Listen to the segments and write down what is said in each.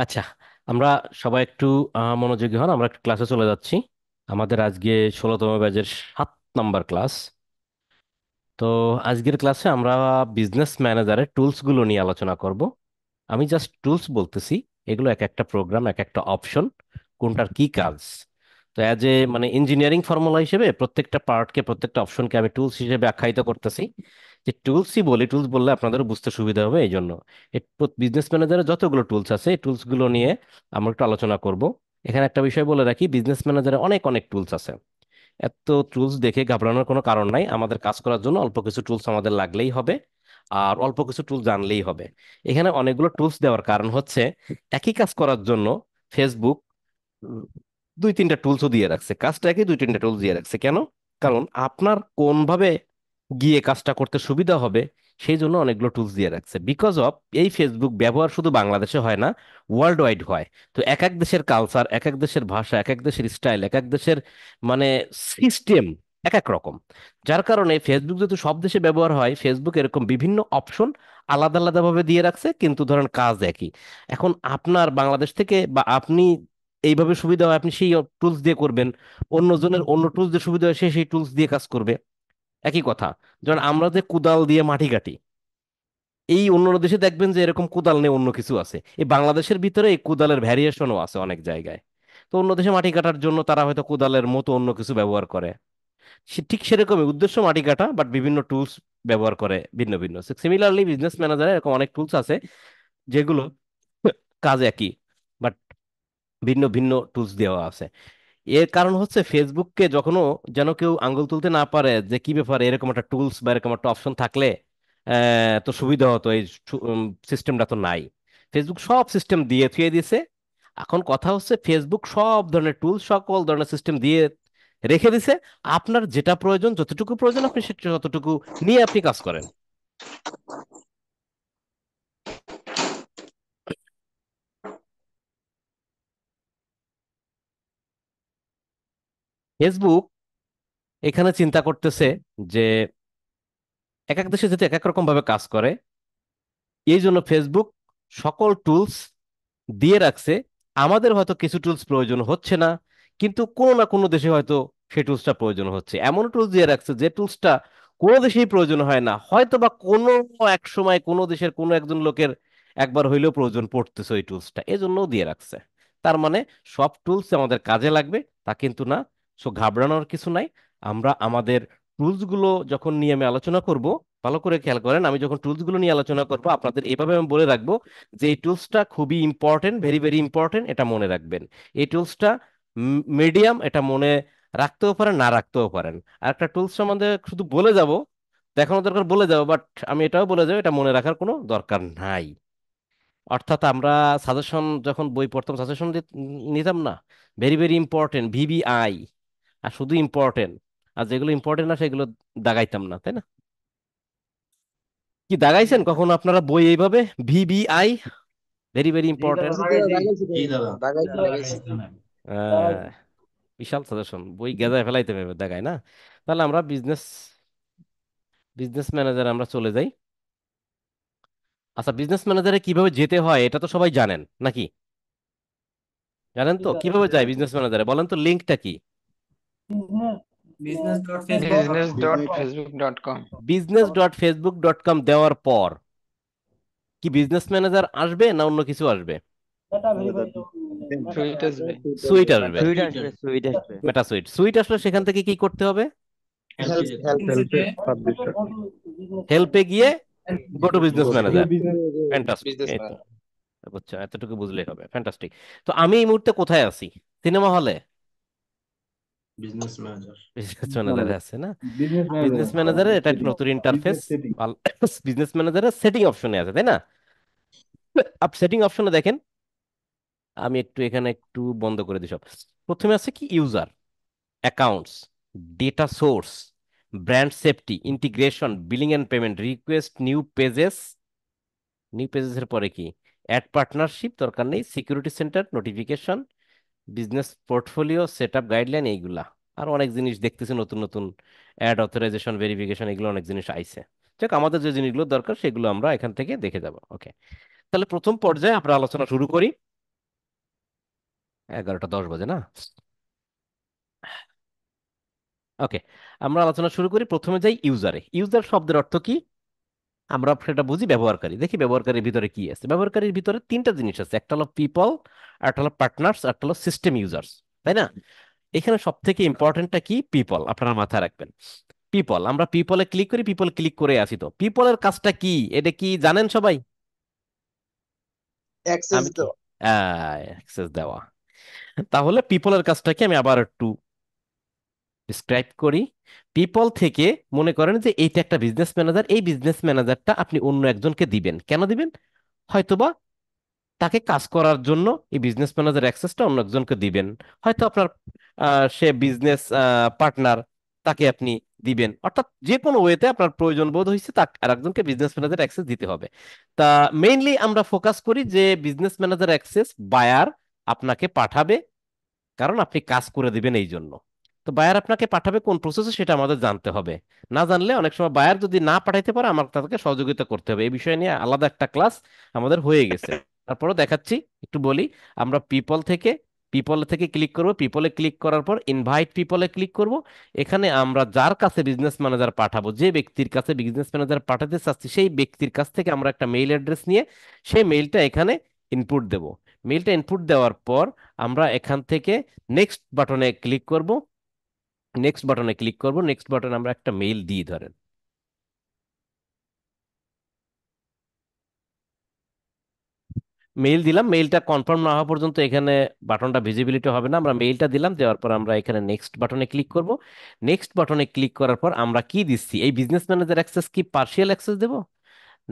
আচ্ছা, আমরা সবাই একটু মনোযোগী হন। আমরা একটু ক্লাসে চলে যাচ্ছি। আমাদের আজকে 16তম ব্যাচের 7 নাম্বার ক্লাস। তো আজকের ক্লাসে আমরা বিজনেস ম্যানেজারের টুলসগুলো নিয়ে আলোচনা করব। আমি জাস্ট টুলস বলতেছি, এগুলো এক একটা প্রোগ্রাম, এক একটা অপশন, কোনটার কি কাজ। তো অ্যাজ এ মানে ইঞ্জিনিয়ারিং ফর্মুলা হিসেবে প্রত্যেকটা পার্টকে, প্রত্যেকটা অপশনকে আমি টুলস হিসেবে আখ্যায়িত করতেছি। যে টুলসই বলি, টুলস বললে আপনাদেরও বুঝতে সুবিধা হবে এই জন্য। এই বিজনেস ম্যানেজারের যতগুলো টুলস আছে, এই টুলসগুলো নিয়ে আমরা একটু আলোচনা করব। এখানে একটা বিষয় বলে রাখি, বিজনেস ম্যানেজারে অনেক অনেক টুলস আছে। এত টুলস দেখে ঘাবড়ানোর কোনো কারণ নাই। আমাদের কাজ করার জন্য অল্প কিছু টুলস আমাদের লাগলেই হবে, আর অল্প কিছু টুলস জানলেই হবে। এখানে অনেকগুলো টুলস দেওয়ার কারণ হচ্ছে, একই কাজ করার জন্য ফেসবুক দুই তিনটা টুলসও দিয়ে রাখছে। কাজটা একই, দুই তিনটা টুলস দিয়ে রাখছে কেন? কারণ আপনার কোনভাবে গিয়ে কাজটা করতে সুবিধা হবে সেই জন্য অনেকগুলো টুলস দিয়ে রাখছে। বিকজ অফ এই ফেসবুক ব্যবহার শুধু বাংলাদেশে হয় না, ওয়ার্ল্ড ওয়াইড হয়। তো এক এক দেশের কালচার, এক এক দেশের ভাষা, এক এক দেশের স্টাইল, এক এক দেশের মানে সিস্টেম এক এক রকম। যার কারণে ফেসবুক যেহেতু সব দেশে ব্যবহার হয়, ফেসবুক এরকম বিভিন্ন অপশন আলাদা আলাদা ভাবে দিয়ে রাখছে, কিন্তু ধরেন কাজ একই। এখন আপনার বাংলাদেশ থেকে বা আপনি এইভাবে সুবিধা হয় আপনি সেই টুলস দিয়ে করবেন, অন্যজনের অন্য টুলস দিয়ে সুবিধা হয় সে সেই টুলস দিয়ে কাজ করবে। একই কথা, যেমন আমরা যে কোদাল দিয়ে মাটি কাটি, এই অন্য দেশে দেখবেন যে এরকম কোদাল নেই, অন্য কিছু আছে। এই বাংলাদেশের ভিতরে এই কোদালের ভ্যারিয়েশনও আছে অনেক জায়গায়। তো অন্য দেশে মাটি কাটার জন্য তারা হয়তো কোদালের মতো অন্য কিছু ব্যবহার করে। ঠিক সেরকমই উদ্দেশ্য মাটি কাটা, বাট বিভিন্ন টুলস ব্যবহার করে ভিন্ন ভিন্ন। সিমিলারলি বিজনেস ম্যানেজারে এরকম অনেক টুলস আছে যেগুলো কাজ একই, বাট ভিন্ন ভিন্ন টুলস দেওয়া আছে। এর কারণ হচ্ছে ফেসবুককে যখনও যেন কেউ আঙ্গুল তুলতে না পারে যে কি ব্যাপার, এরকম একটা টুলস বা এরকম একটা অপশন থাকলে তো সুবিধা হতো। এই সিস্টেমটা তো নাই। ফেসবুক সব সিস্টেম দিয়ে থুয়ে দিয়েছে। এখন কথা হচ্ছে ফেসবুক সব ধরনের টুলস, সকল ধরনের সিস্টেম দিয়ে রেখে দিছে। আপনার যেটা প্রয়োজন, যতটুকু প্রয়োজন আপনি সেটা ততটুকু নিয়ে আপনি কাজ করেন। ফেসবুক এখানে চিন্তা করতেছে যে এক এক দেশে যেহেতু এক এক রকম ভাবে কাজ করে, এই জন্য ফেসবুক সকল টুলস দিয়ে রাখছে। আমাদের হয়তো কিছু টুলস প্রয়োজন হচ্ছে না, কিন্তু কোনো না কোনো দেশে হয়তো সেই টুলসটা প্রয়োজন হচ্ছে। এমন টুলস দিয়ে রাখছে যে টুলসটা কোনো দেশেই প্রয়োজন হয় না, হয়তো বা কোনো এক সময় কোনো দেশের কোনো একজন লোকের একবার হইলেও প্রয়োজন পড়তেছে ওই টুলসটা, এজন্যও দিয়ে রাখছে। তার মানে সব টুলস আমাদের কাজে লাগবে তা কিন্তু না। সো ঘাবড়ানোর কিছু নাই। আমরা আমাদের টুলসগুলো যখন নিয়ে আমি আলোচনা করব, ভালো করে খেয়াল করেন, আমি যখন টুলসগুলো নিয়ে আলোচনা করব আপনাদের এভাবে আমি বলে রাখবো যে এই টুলসটা খুবই ইম্পর্টেন্ট, ভেরি ভেরি ইম্পর্টেন্ট, এটা মনে রাখবেন। এই টুলসটা মিডিয়াম, এটা মনে রাখতেও পারেন, না রাখতেও পারেন। আর একটা টুলস সম্বন্ধে শুধু বলে যাব, দেখানো দরকার বলে যাব, বাট আমি এটাও বলে যাবো এটা মনে রাখার কোনো দরকার নাই। অর্থাৎ আমরা সাজেশন যখন বই পড়তাম, সাজেশন নিতাম না, ভেরি ভেরি ইম্পর্টেন্ট, ভিভিআই, আর শুধু ইম্পর্টেন্ট। আর যেগুলো ইম্পর্টেন্ট না সেগুলো দাগাইতাম না, তাই না? কি দাগাইছেন কখনো আপনারা বই এইভাবে, ভিভিআই, ভেরি ভেরি জি দাদা ইম্পর্টেন্ট? জি দাদা লাগাইছি। লাগাইছি জি ভাই। দাদা। জি লাগাইছি দাদা লাগাইছি। লাগাইছি। বিশাল সাজেশন, বই গেজায় ফেলাইতে হবে, দেখায় না। তাহলে আমরা বিজনেস বিজনেস ম্যানেজার আমরা চলে যাই। আচ্ছা, বিজনেস ম্যানেজারে কিভাবে যেতে হয় এটা তো সবাই জানেন নাকি? জানেন জি তো দাদা কিভাবে যায় বিজনেস ম্যানেজারে, বলেন তো লিঙ্কটা কি? Business dot Facebook dot com. business.facebook.com business.facebook.com দেওয়ার পর কি বিজনেস ম্যানেজার আসবে না অন্য কিছু আসবে? এটা ভেরিফাই সুইট আসবে সুইট আসবে। মেটা সুইট সুইট আসবে, আসবে সুইট আসবে। মেটা সুইট, সুইট আসলে সেখান থেকে কি করতে হবে? হেল্পে হেল্প যেতে হেল্প হবে। হেল্পে পাবলিশার হেল্পে গিয়ে go to business go manager. Business fantastic, business এই তো। ম্যানেজার বুঝছো, এতটুকু বুঝলেই হবে, ফ্যান্টাস্টিক। তো আমি এই মুহূর্তে কোথায় আছি? সিনেমা হলে বিজনেস ম্যানেজার। বিজনেস ম্যানেজারে আছে না? বিজনেস ম্যানেজার বিজনেস ম্যানেজারে এটা একটা সেটিং নতুন বিজনেস ইন্টারফেস। সেটিং বিজনেস ম্যানেজারের সেটিং অপশনে আছে, তাই না? আপ সেটিং অপশনে দেখেন, আমি একটু এখানে একটু বন্ধ করে দিই সব। প্রথমে আছে কি, user, accounts, data source, brand safety, integration, billing and payment, request, new pages. New pages এর পরে কি, অ্যাড পার্টনারশিপ দরকার নেই, security centre, notification, business portfolio, set up guideline, এইগুলা। আর অনেক জিনিস দেখতেছি নতুন নতুন, অ্যাড অথরাইজেশন, ভেরিফিকেশন, এগুলো অনেক জিনিস আইছে। যাক, আমাদের যে জিনিসগুলো দরকার সেগুলো আমরা এখান থেকে দেখে যাব। ওকে, তাহলে প্রথম পর্যায়ে আমরা আলোচনা শুরু করি। 11টা 10 বাজে না? ওকে, আমরা আলোচনা শুরু করি। প্রথমে যাই ইউজারে। ইউজার শব্দের অর্থ কি? আমরা সেটা বুঝি ব্যবহারকারী। দেখি ব্যবহারকারীর ভিতরে কি আছে। ব্যবহারকারীর ভিতরে তিনটা জিনিস আছে, একটা হলো পিপল, একটা হলো পার্টনার্স, একটা হলো সিস্টেম ইউজার্স, তাই না? এখানে সব থেকে ইম্পর্টেন্টটা কি? পিপল। আপনারা মাথায় রাখবেন, পিপল। আমরা পিপলে ক্লিক করি, পিপল ক্লিক করে আসি। তো পিপলের কাজটা কি, এটা কি জানেন সবাই? অ্যাক্সেস আমি কি দেওয়া। অ্যাক্সেস দেওয়া। তাহলে পিপলের কাজটা কি আমি আবার একটু ডিসক্রাইব করি। পিপল থেকে মনে করেন যে এইটা একটা বিজনেস ম্যানেজার, এই বিজনেস ম্যানেজারটা আপনি অন্য একজনকে দিবেন। কেন দিবেন? হয়তোবা তাকে কাজ করার জন্য এই বিজনেস ম্যানেজার অ্যাক্সেসটা অন্য একজনকে দিবেন। হয়তো আপনার সে বিজনেস পার্টনার, তাকে আপনি দিবেন। অর্থাৎ যে কোনো ওয়েতে আপনার প্রয়োজন বোধ হয়েছে তাকে আর একজনকে বিজনেস ম্যানেজার অ্যাক্সেস দিতে হবে। তা মেইনলি আমরা ফোকাস করি যে বিজনেস ম্যানেজার অ্যাক্সেস বায়ার আপনাকে পাঠাবে, কারণ আপনি কাজ করে দিবেন এই জন্য। তো বায়ার আপনাকে পাঠাবে কোন প্রসেসে সেটা আমাদের জানতে হবে। না জানলে অনেক সময় বায়ার যদি না পাঠাইতে পারে আমার তাদেরকে সহযোগিতা করতে হবে। এই বিষয় নিয়ে আলাদা একটা ক্লাস আমাদের হয়ে গেছে, তারপরে দেখাচ্ছি। একটু বলি, আমরা পিপল থেকে ক্লিক করব। পিপলে ক্লিক করার পর ইনভাইট পিপলে ক্লিক করব। এখানে আমরা যার কাছে বিজনেস ম্যানেজার পাঠাবো, যে ব্যক্তির কাছে বিজনেস ম্যানেজার পাঠাতে চাচ্ছি, সেই ব্যক্তির কাছ থেকে আমরা একটা মেইল অ্যাড্রেস নিয়ে সেই মেইলটা এখানে ইনপুট দেব। মেইলটা ইনপুট দেওয়ার পর আমরা এখান থেকে নেক্সট বাটনে ক্লিক করব। নেক্সট বাটনে আমরা একটা মেইল দিই ধরেন। মেইল দিলাম, মেইলটা কনফার্ম না হওয়া পর্যন্ত এখানে বাটনটা ভিজিবিলিটি হবে না। আমরা মেইলটা দিলাম, দেওয়ার পর আমরা এখানে নেক্সট বাটনে ক্লিক করব। নেক্সট বাটনে ক্লিক করার পর আমরা কি দিচ্ছি? এই বিজনেস ম্যানেজার অ্যাক্সেস কি পার্শিয়াল অ্যাক্সেস দেব,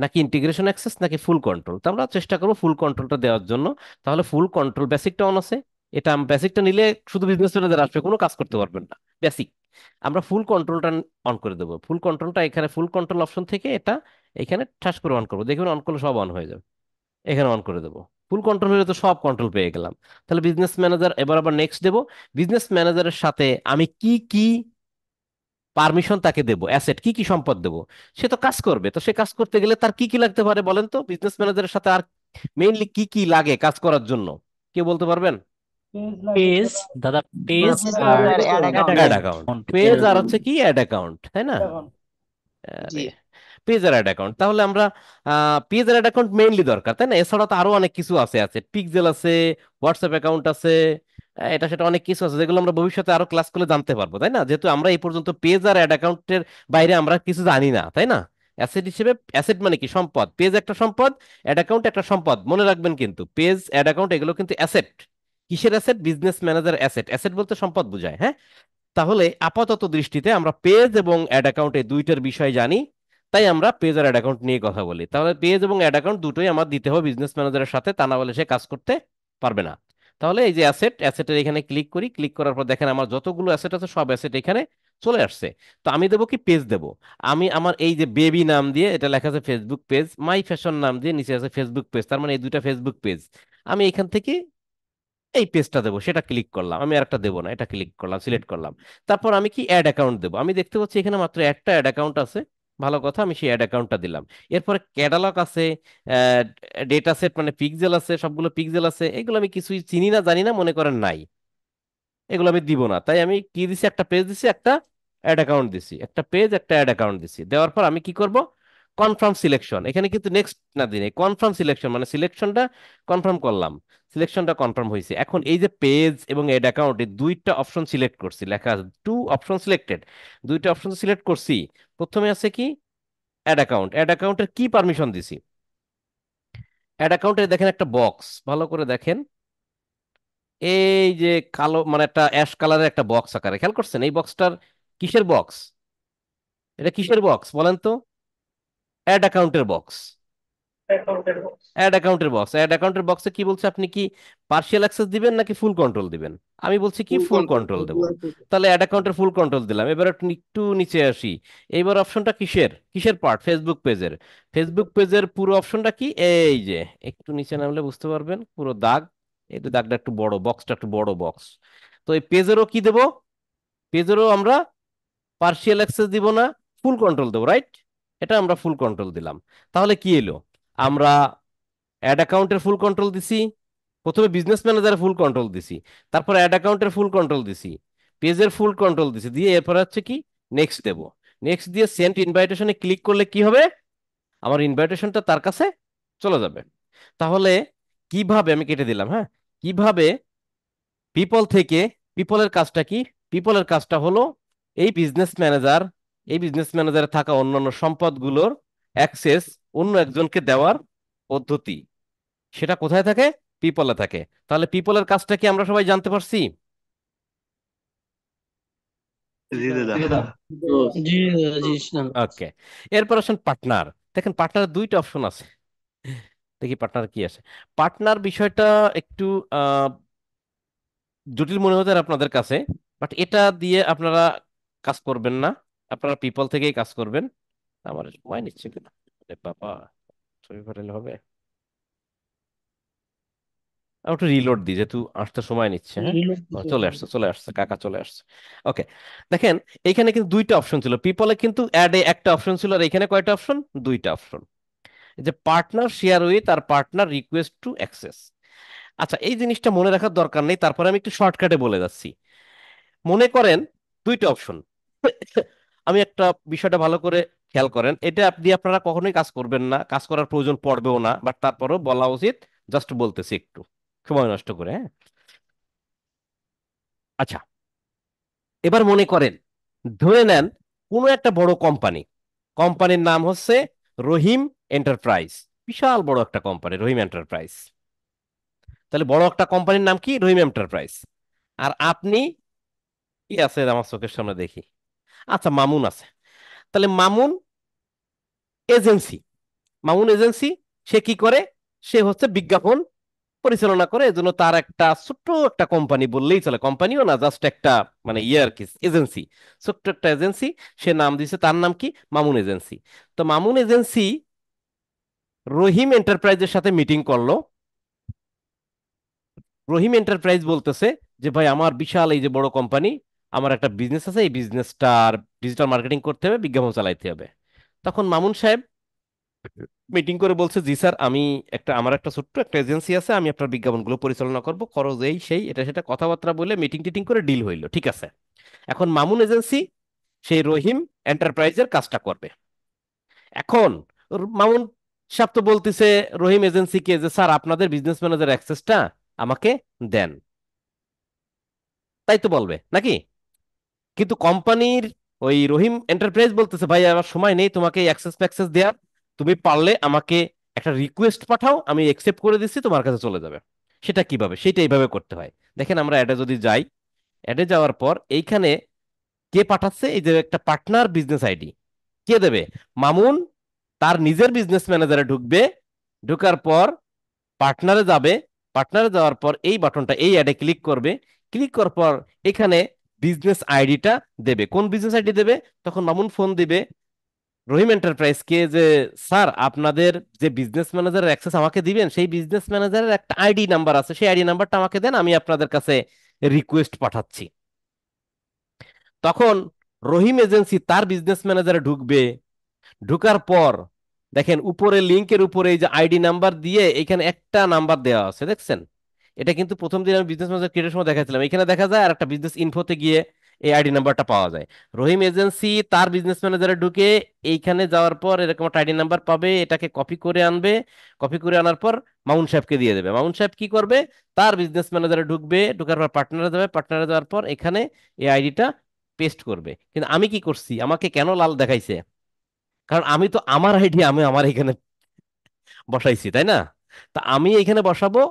নাকি ইন্টিগ্রেশন অ্যাক্সেস, নাকি ফুল কন্ট্রোল? তো আমরা চেষ্টা করবো ফুল কন্ট্রোলটা দেওয়ার জন্য। তাহলে ফুল কন্ট্রোল, বেসিকটা অন আছে। এটা বেসিকটা নিলে শুধু বিজনেস ম্যানেজার আসবে, কোনো কাজ করতে পারবেন না। বেসিক, আমরা ফুল কন্ট্রোলটা অন করে দেবো। ফুল কন্ট্রোলটা এখানে ফুল কন্ট্রোল অপশন থেকে এটা এখানে ঠাস করে অন করবো। দেখবেন অন করলে সব অন হয়ে যাবে। এখানে অন করে দেবো। ফুল কন্ট্রোল হলে তো সব কন্ট্রোল পেয়ে গেলাম। তাহলে বিজনেস ম্যানেজার, এবার আবার নেক্সট দেবো। বিজনেস ম্যানেজারের সাথে আমি কি কি পারমিশন তাকে দেবো, অ্যাসেট কি কি সম্পদ দেবো? সে তো কাজ করবে, তো সে কাজ করতে গেলে তার কি কি লাগতে পারে বলেন তো? বিজনেস ম্যানেজারের সাথে আর মেইনলি কি কি লাগে কাজ করার জন্য, কেউ বলতে পারবেন? পেজ, দাদা, পেজ বিজনেস আর manager ad ad account. Ad account, account. Page আর হচ্ছে কি অ্যাড অ্যাকাউন্ট, তাই না? জি। আরে, পেজ আর অ্যাড অ্যাকাউন্ট। তাহলে আমরা পেজ আর অ্যাড অ্যাকাউন্ট মেইনলি দরকার, তাই না? এছাড়া তো আরো অনেক কিছু আছে, পিক্সেল আছে, হোয়াটসঅ্যাপ অ্যাকাউন্ট আছে, এটা সেটা অনেক কিছু আছে যেগুলো আমরা ভবিষ্যতে আরো ক্লাস করে জানতে পারবো, তাই না? যেহেতু আমরা এই পর্যন্ত পেজ আর অ্যাড অ্যাকাউন্টের বাইরে আমরা কিছু জানি না, তাই না? অ্যাসেট হিসেবে, অ্যাসেট মানে কি? সম্পদ। পেজ একটা সম্পদ, অ্যাড অ্যাকাউন্ট একটা সম্পদ, মনে রাখবেন কিন্তু। পেজ, অ্যাড অ্যাকাউন্ট এগুলো কিন্তু অ্যাসেট। কিসের asset? Business manager asset. Asset বলতে সম্পদ বোঝায়, হ্যাঁ। তাহলে আপাতত দৃষ্টিতে আমরা পেজ এবং অ্যাড অ্যাকাউন্ট এই দুইটার বিষয় জানি, তাই আমরা পেজ আর অ্যাড অ্যাকাউন্ট নিয়ে কথা বলি। তাহলে পেজ এবং অ্যাড অ্যাকাউন্ট দুটোই আমার দিতে হবে বিজনেস ম্যানেজারের সাথে, তা না হলে সে কাজ করতে পারবে না। তাহলে এই যে অ্যাসেটের এখানে ক্লিক করি। ক্লিক করার পর দেখেন আমার যতগুলো অ্যাসেট আছে সব অ্যাসেট এখানে চলে আসছে। তো আমি দেবো কি? পেজ দেবো। আমি আমার এই যে বেবি নাম দিয়ে এটা লেখা আছে ফেসবুক পেজ, মাই ফ্যাশন নাম দিয়ে নিচে আছে ফেসবুক পেজ, তার মানে এই দুইটা ফেসবুক পেজ। আমি এখান থেকে এই পেজটা দেবো, সেটা ক্লিক করলাম। আমি আর একটা দেবো না, এটা ক্লিক করলাম, সিলেক্ট করলাম। তারপর আমি কি অ্যাড অ্যাকাউন্ট দেবো। আমি দেখতে পাচ্ছি এখানে মাত্র একটা অ্যাড অ্যাকাউন্ট আছে। ভালো কথা, আমি সেই অ্যাড অ্যাকাউন্টটা দিলাম। এরপরে ক্যাটালগ আছে, ডেটা সেট মানে পিক্সেল আছে, সবগুলো পিক্সেল আছে। এগুলো আমি কিছুই চিনি না, জানি না, মনে করেন নাই। এগুলো আমি দিব না। তাই আমি কি দিছি? একটা পেজ দিছি, একটা অ্যাড অ্যাকাউন্ট দিছি। একটা পেজ, একটা অ্যাড অ্যাকাউন্ট দিছি। দেওয়ার পর আমি কি করব? Confirm selection. এখানে কিন্তু নেক্সট না দিনে কনফার্ম সিলেকশন, মানে সিলেকশনটা কনফার্ম করলাম। সিলেকশনটা কনফার্ম হয়েছে। এখন এই যে পেজ এবং অ্যাড অ্যাকাউন্ট, এই দুইটা অপশন সিলেক্ট করছি, লেখা আছে টু অপশন সিলেক্টেড। দুইটা অপশন সিলেক্ট করছি। প্রথমে আছে কি? Add account. অ্যাড অ্যাকাউন্টের কি পারমিশন দিছি? অ্যাড অ্যাকাউন্টে দেখেন একটা বক্স, ভালো করে দেখেন। এই যে কালো, মানে একটা অ্যাশ কালারের একটা বক্স আকারে, খেয়াল করছেন? এই বক্সটার কিসের বক্স? এটা কিসের বক্স বলেন তো? অ্যাড অ্যাকাউন্টের বক্স। অ্যাড অ্যাকাউন্টের বক্স। অ্যাড অ্যাকাউন্টের বক্সে কি বলছে? আপনি কি পার্শিয়াল অ্যাক্সেস দিবেন নাকি ফুল কন্ট্রোল দিবেন? আমি বলছি কি ফুল ফুল কন্ট্রোল। কন্ট্রোল দেবো। তাহলে অ্যাড অ্যাকাউন্টের ফুল কন্ট্রোল দিলাম। এবার একটু নিচে আসি। এইবার অপশনটা কিসের কিসের পার্ট? ফেসবুক পেজের। ফেসবুক পেজের পুরো অপশনটা কি? এই যে একটু নিচে নামলে বুঝতে পারবেন, পুরো দাগ। এই যে দাগটা একটু বড়, বক্সটা একটু বড় বক্স। তো এই পেজেরও কি দেবো? পেজেরও আমরা পার্শিয়াল অ্যাক্সেস দিব না, ফুল কন্ট্রোল দেবো, রাইট? এটা আমরা ফুল কন্ট্রোল দিলাম। তাহলে কি এলো? আমরা অ্যাড অ্যাকাউন্টের ফুল কন্ট্রোল দিছি, প্রথমে বিজনেস ম্যানেজারের ফুল কন্ট্রোল দিছি, তারপর অ্যাড অ্যাকাউন্টের ফুল কন্ট্রোল দিছি, পেজের ফুল কন্ট্রোল দিছি, দিয়ে এরপর হচ্ছে কি নেক্সট দেব। নেক্সট দিয়ে সেন্ড ইনভাইটেশনে ক্লিক করলে কি হবে, আমার ইনভাইটেশনটা তার কাছে চলে যাবে। তাহলে কিভাবে, আমি কেটে দিলাম, হ্যাঁ, কিভাবে পিপল থেকে, পিপলের কাজটা কি, পিপলের কাজটা হলো এই বিজনেস ম্যানেজার, এই বিজনেস ম্যানেজারে থাকা অন্যান্য সম্পদগুলোর অ্যাক্সেস অন্য একজনকে দেওয়ার পদ্ধতি, সেটা কোথায় থাকে, পিপলে থাকে। তাহলে পিপলের কাজটা কি আমরা সবাই জানতে পারছি? জি দাদা। জি দাদা, জি জানতে পারছি। ওকে, এরপর আসেন পার্টনার। দেখেন পার্টনার দুইটা অপশন আছে, দেখি পার্টনার কি আছে। পার্টনার বিষয়টা একটু আহ, জটিল মনে হতে পারে আপনাদের কাছে, বাট এটা দিয়ে আপনারা কাজ করবেন না, আপনারা পিপল থেকেই কাজ করবেন। আমার সময় নিচ্ছে কিনা, আরে বাবা, ছবি ফাটাইলে হবে। আমি একটু রিলোড দিই, যেহেতু আসতে সময় নিচ্ছে। হ্যাঁ, Reload ও, দিতে চলে হবে। আসছে, চলে আসছে, কাকা চলে আসছে। ওকে, দেখেন এইখানে কিন্তু দুইটা অপশন ছিল, পিপলে কিন্তু অ্যাডে একটা অপশন ছিল, আর এখানে কয়টা অপশন, দুইটা অপশন। যে পার্টনার শেয়ার উইথ আর পার্টনার রিকোয়েস্ট টু অ্যাক্সেস। আচ্ছা, এই জিনিসটা মনে রাখার দরকার নেই, তারপরে আমি একটু শর্টকাটে বলে যাচ্ছি। মনে করেন দুইটা অপশন, আমি একটা বিষয়টা ভালো করে খেয়াল করেন, এটা আপনি আপনারা কখনোই কাজ করবেন না, কাজ করার প্রয়োজন পড়বেও না, বাট তারপরেও বলা উচিত, জাস্ট বলতেছি একটু সময় নষ্ট করে। হ্যাঁ, আচ্ছা, এবার মনে করেন, ধরে নেন কোনো একটা বড় কোম্পানি, কোম্পানির নাম হচ্ছে রহিম এন্টারপ্রাইজ, বিশাল বড় একটা কোম্পানি রহিম এন্টারপ্রাইজ। তাহলে বড় একটা কোম্পানির নাম কি, রহিম এন্টারপ্রাইজ। আর আপনি কি আছে আমার চোখের সামনে দেখি, আচ্ছা মামুন আছে। তাহলে মামুন এজেন্সি, মামুন এজেন্সি, সে কি করে, সে হচ্ছে বিজ্ঞাপন পরিচালনা করে, এজন্য তার একটা ছোট্ট একটা কোম্পানি বললেই চলে, কোম্পানিও না, জাস্ট একটা মানে ইয়ে আর কি, এজেন্সি, ছোট্ট একটা এজেন্সি। সে নাম দিয়েছে, তার নাম কি, মামুন এজেন্সি। তো মামুন এজেন্সি রহিম এন্টারপ্রাইজের সাথে মিটিং করলো। রহিম এন্টারপ্রাইজ বলতেছে যে ভাই আমার বিশাল এই যে বড় কোম্পানি, আমার একটা বিজনেস আছে, এই বিজনেসটার ডিজিটাল মার্কেটিং করতে হবে, বিজ্ঞাপন চালাইতে হবে। তখন মামুন সাহেব মিটিং করে বলছে, জি স্যার, আমি একটা, আমার একটা ছোট্ট একটা এজেন্সি আছে, আমি আপনার বিজ্ঞাপনগুলো পরিচালনা করব, খরচ এই সেই এটা সেটা কথাবার্তা বলে মিটিং টিটিং করে ডিল হইলো, ঠিক আছে। এখন মামুন এজেন্সি সেই রহিম এন্টারপ্রাইজের কাজটা করবে। এখন মামুন সাহেব তো বলতেছে রহিম এজেন্সিকে যে স্যার আপনাদের বিজনেস ম্যানেজার অ্যাক্সেসটা আমাকে দেন, তাই তো বলবে নাকি? কিন্তু কোম্পানির ওই রহিম এন্টারপ্রাইজ বলতেছে ভাই আমার সময় নেই তোমাকে অ্যাক্সেস ফ্যাক্সেস দেওয়ার, তুমি পারলে আমাকে একটা রিকোয়েস্ট পাঠাও, আমি একসেপ্ট করে দিচ্ছি, তোমার কাছে চলে যাবে। সেটা কিভাবে, সেটা এইভাবে করতে হয়। দেখেন আমরা অ্যাডে যদি যাই, অ্যাডে যাওয়ার পর এইখানে কে পাঠাচ্ছে, এই যে একটা পার্টনার বিজনেস আইডি কে দেবে, মামুন তার নিজের বিজনেস ম্যানেজারে ঢুকবে, ঢোকার পর পার্টনারে যাবে, পার্টনারে যাওয়ার পর এই বাটনটা, এই অ্যাডে ক্লিক করবে, ক্লিক করার পর এখানে বিজনেস আইডিটা দেবে। কোন বিজনেস আইডি দেবে, তখন মামুন ফোন দিবে রহিম এন্টারপ্রাইজকে যে স্যার আপনাদের যে বিজনেস ম্যানেজারের অ্যাক্সেস আমাকে দিবেন, সেই বিজনেস ম্যানেজারের একটা আইডি নাম্বার আছে, সেই আইডি নাম্বারটা আমাকে দেন, আমি আপনাদের কাছে রিকোয়েস্ট পাঠাচ্ছি। তখন রহিম এজেন্সি তার বিজনেস ম্যানেজারে ঢুকবে, ঢুকার পর দেখেন উপরে লিঙ্কের উপরে এই যে আইডি নাম্বার দিয়ে এখানে একটা নাম্বার দেওয়া আছে, দেখছেন? এটা কিন্তু প্রথম দিন আমি বিজনেস ম্যানেজার ক্রিয়েটের সময় দেখাচ্ছিলাম, এখানে দেখা যায়, আর একটা বিজনেস ইনফোতে গিয়ে এই আইডি নাম্বারটা পাওয়া যায়। রহিম এজেন্সি তার বিজনেস ম্যানেজারে ঢুকে এইখানে যাওয়ার পর এরকম একটা আইডি নাম্বার পাবে, এটাকে কপি করে আনবে, কপি করে আনার পর মামুন সাহেবকে দিয়ে দেবে। মামুন সাহেব কি করবে, তার বিজনেস ম্যানেজারে ঢুকবে, ঢুকার পর পার্টনারে যাবে, পার্টনারে যাওয়ার পর এখানে এই আইডিটা পেস্ট করবে। কিন্তু আমি কি করছি, আমাকে কেন লাল দেখাইছে, কারণ আমি তো আমার আইডি আমি আমার এখানে বসাইছি, তাই না? তা আমি এখানে বসাবো,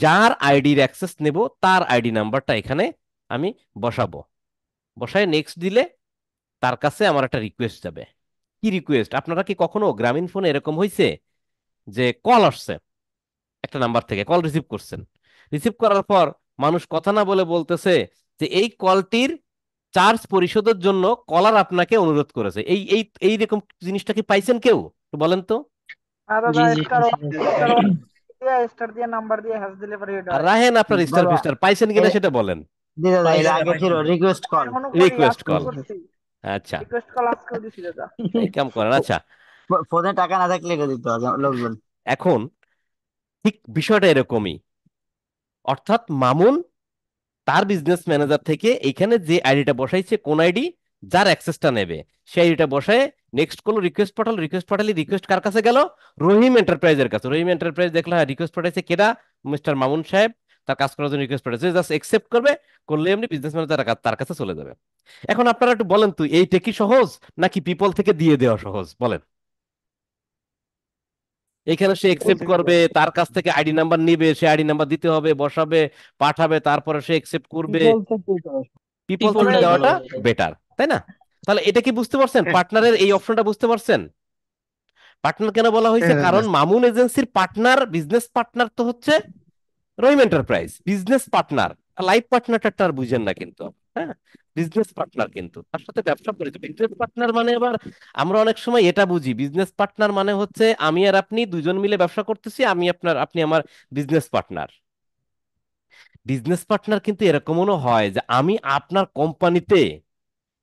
যার আইডির অ্যাক্সেস নেব তার আইডি নাম্বারটা এখানে আমি বসাবো। বসায় নেক্সট দিলে তার কাছে আমার একটা রিকোয়েস্ট যাবে। কি রিকোয়েস্ট, আপনারা কি কখনো গ্রামীণ ফোনে এরকম হয়েছে যে কল আসছে একটা নাম্বার থেকে, কল রিসিভ করছেন, রিসিভ করার পর মানুষ কথা না বলে বলতেছে যে এই কলটির চার্জ পরিশোধের জন্য কলার আপনাকে অনুরোধ করেছে, এই এই এইরকম জিনিসটা কি পাইছেন কেউ, একটু বলেন তো। আর জি দাদা জি স্টার স্টার জি। দিয়ে স্টার দিয়ে নাম্বার দিয়ে হ্যাশ দিলে পরে এটা আর হয়। রাহেন আপনার স্টার দাদা ফিস্টার পাইছেন কিনা সেটা বলেন। জি দাদা, এর পাইছি আগে ছিল পাইছি। Request call. এখনো করি, রিকোয়েস্ট আজকেও কল, করছি। আচ্ছা, রিকোয়েস্ট কল আজকেও দিছি দাদা। এই কাম করেন। আচ্ছা, ফোনে টাকা না থাকলে এটা দিতে হবে লোকজন। এখন ঠিক বিষয়টা এরকমই, অর্থাৎ মামুন তার বিজনেস ম্যানেজার থেকে এখানে যে আইডিটা বসাইছে, কোন আইডি, যার অ্যাক্সেসটা নেবে সেই আইডিটা বসায় নেক্সট করলো, রিকোয়েস্ট পাঠালি, রিকোয়েস্ট কার কাছে গেল? রহিম এন্টারপ্রাইজের কাছে। রহিম এন্টারপ্রাইজ দেখলো হ্যাঁ রিকোয়েস্ট পাঠাইছে কেডা, মিস্টার মামুন সাহেব, তার কাজ করার জন্য রিকোয়েস্ট পাঠাইছে, জাস্ট একসেপ্ট করবে, করলে এমনি বিজনেস ম্যানেজার তার কাছে চলে যাবে। এখন আপনারা একটু বলেন তো এইটা কি সহজ নাকি পিপল থেকে দিয়ে দেওয়া সহজ বলেন? এখানে সে একসেপ্ট করবে, তার কাছ থেকে আইডি নাম্বার নিবে, সে আইডি নাম্বার দিতে হবে, বসাবে, পাঠাবে, তারপরে সে একসেপ্ট করবে। পিপল People থেকে থেকে দেওয়াটা দেওয়া better। বেটার, তাই না? তাহলে এটা কি বুঝতে পারছেন? পার্টনারের এই অপশনটা বুঝতে পারছেন? পার্টনার কেন বলা হয়েছে? কারণ মামুন এজেন্সির পার্টনার, বিজনেস পার্টনার তো হচ্ছে রহিম এন্টারপ্রাইজ, বিজনেস পার্টনার। লাইফ পার্টনারটা আর বুঝেন না কিন্তু, হ্যাঁ, বিজনেস পার্টনার কিন্তু তার সাথে ব্যবসা করেছে। বিজনেস পার্টনার মানে আবার আমরা অনেক সময় এটা বুঝি, বিজনেস পার্টনার মানে হচ্ছে আমি আর আপনি দুজন মিলে ব্যবসা করতেছি, আমি আপনার, আপনি আমার বিজনেস পার্টনার। বিজনেস পার্টনার কিন্তু এরকমও হয় যে আমি আপনার কোম্পানিতে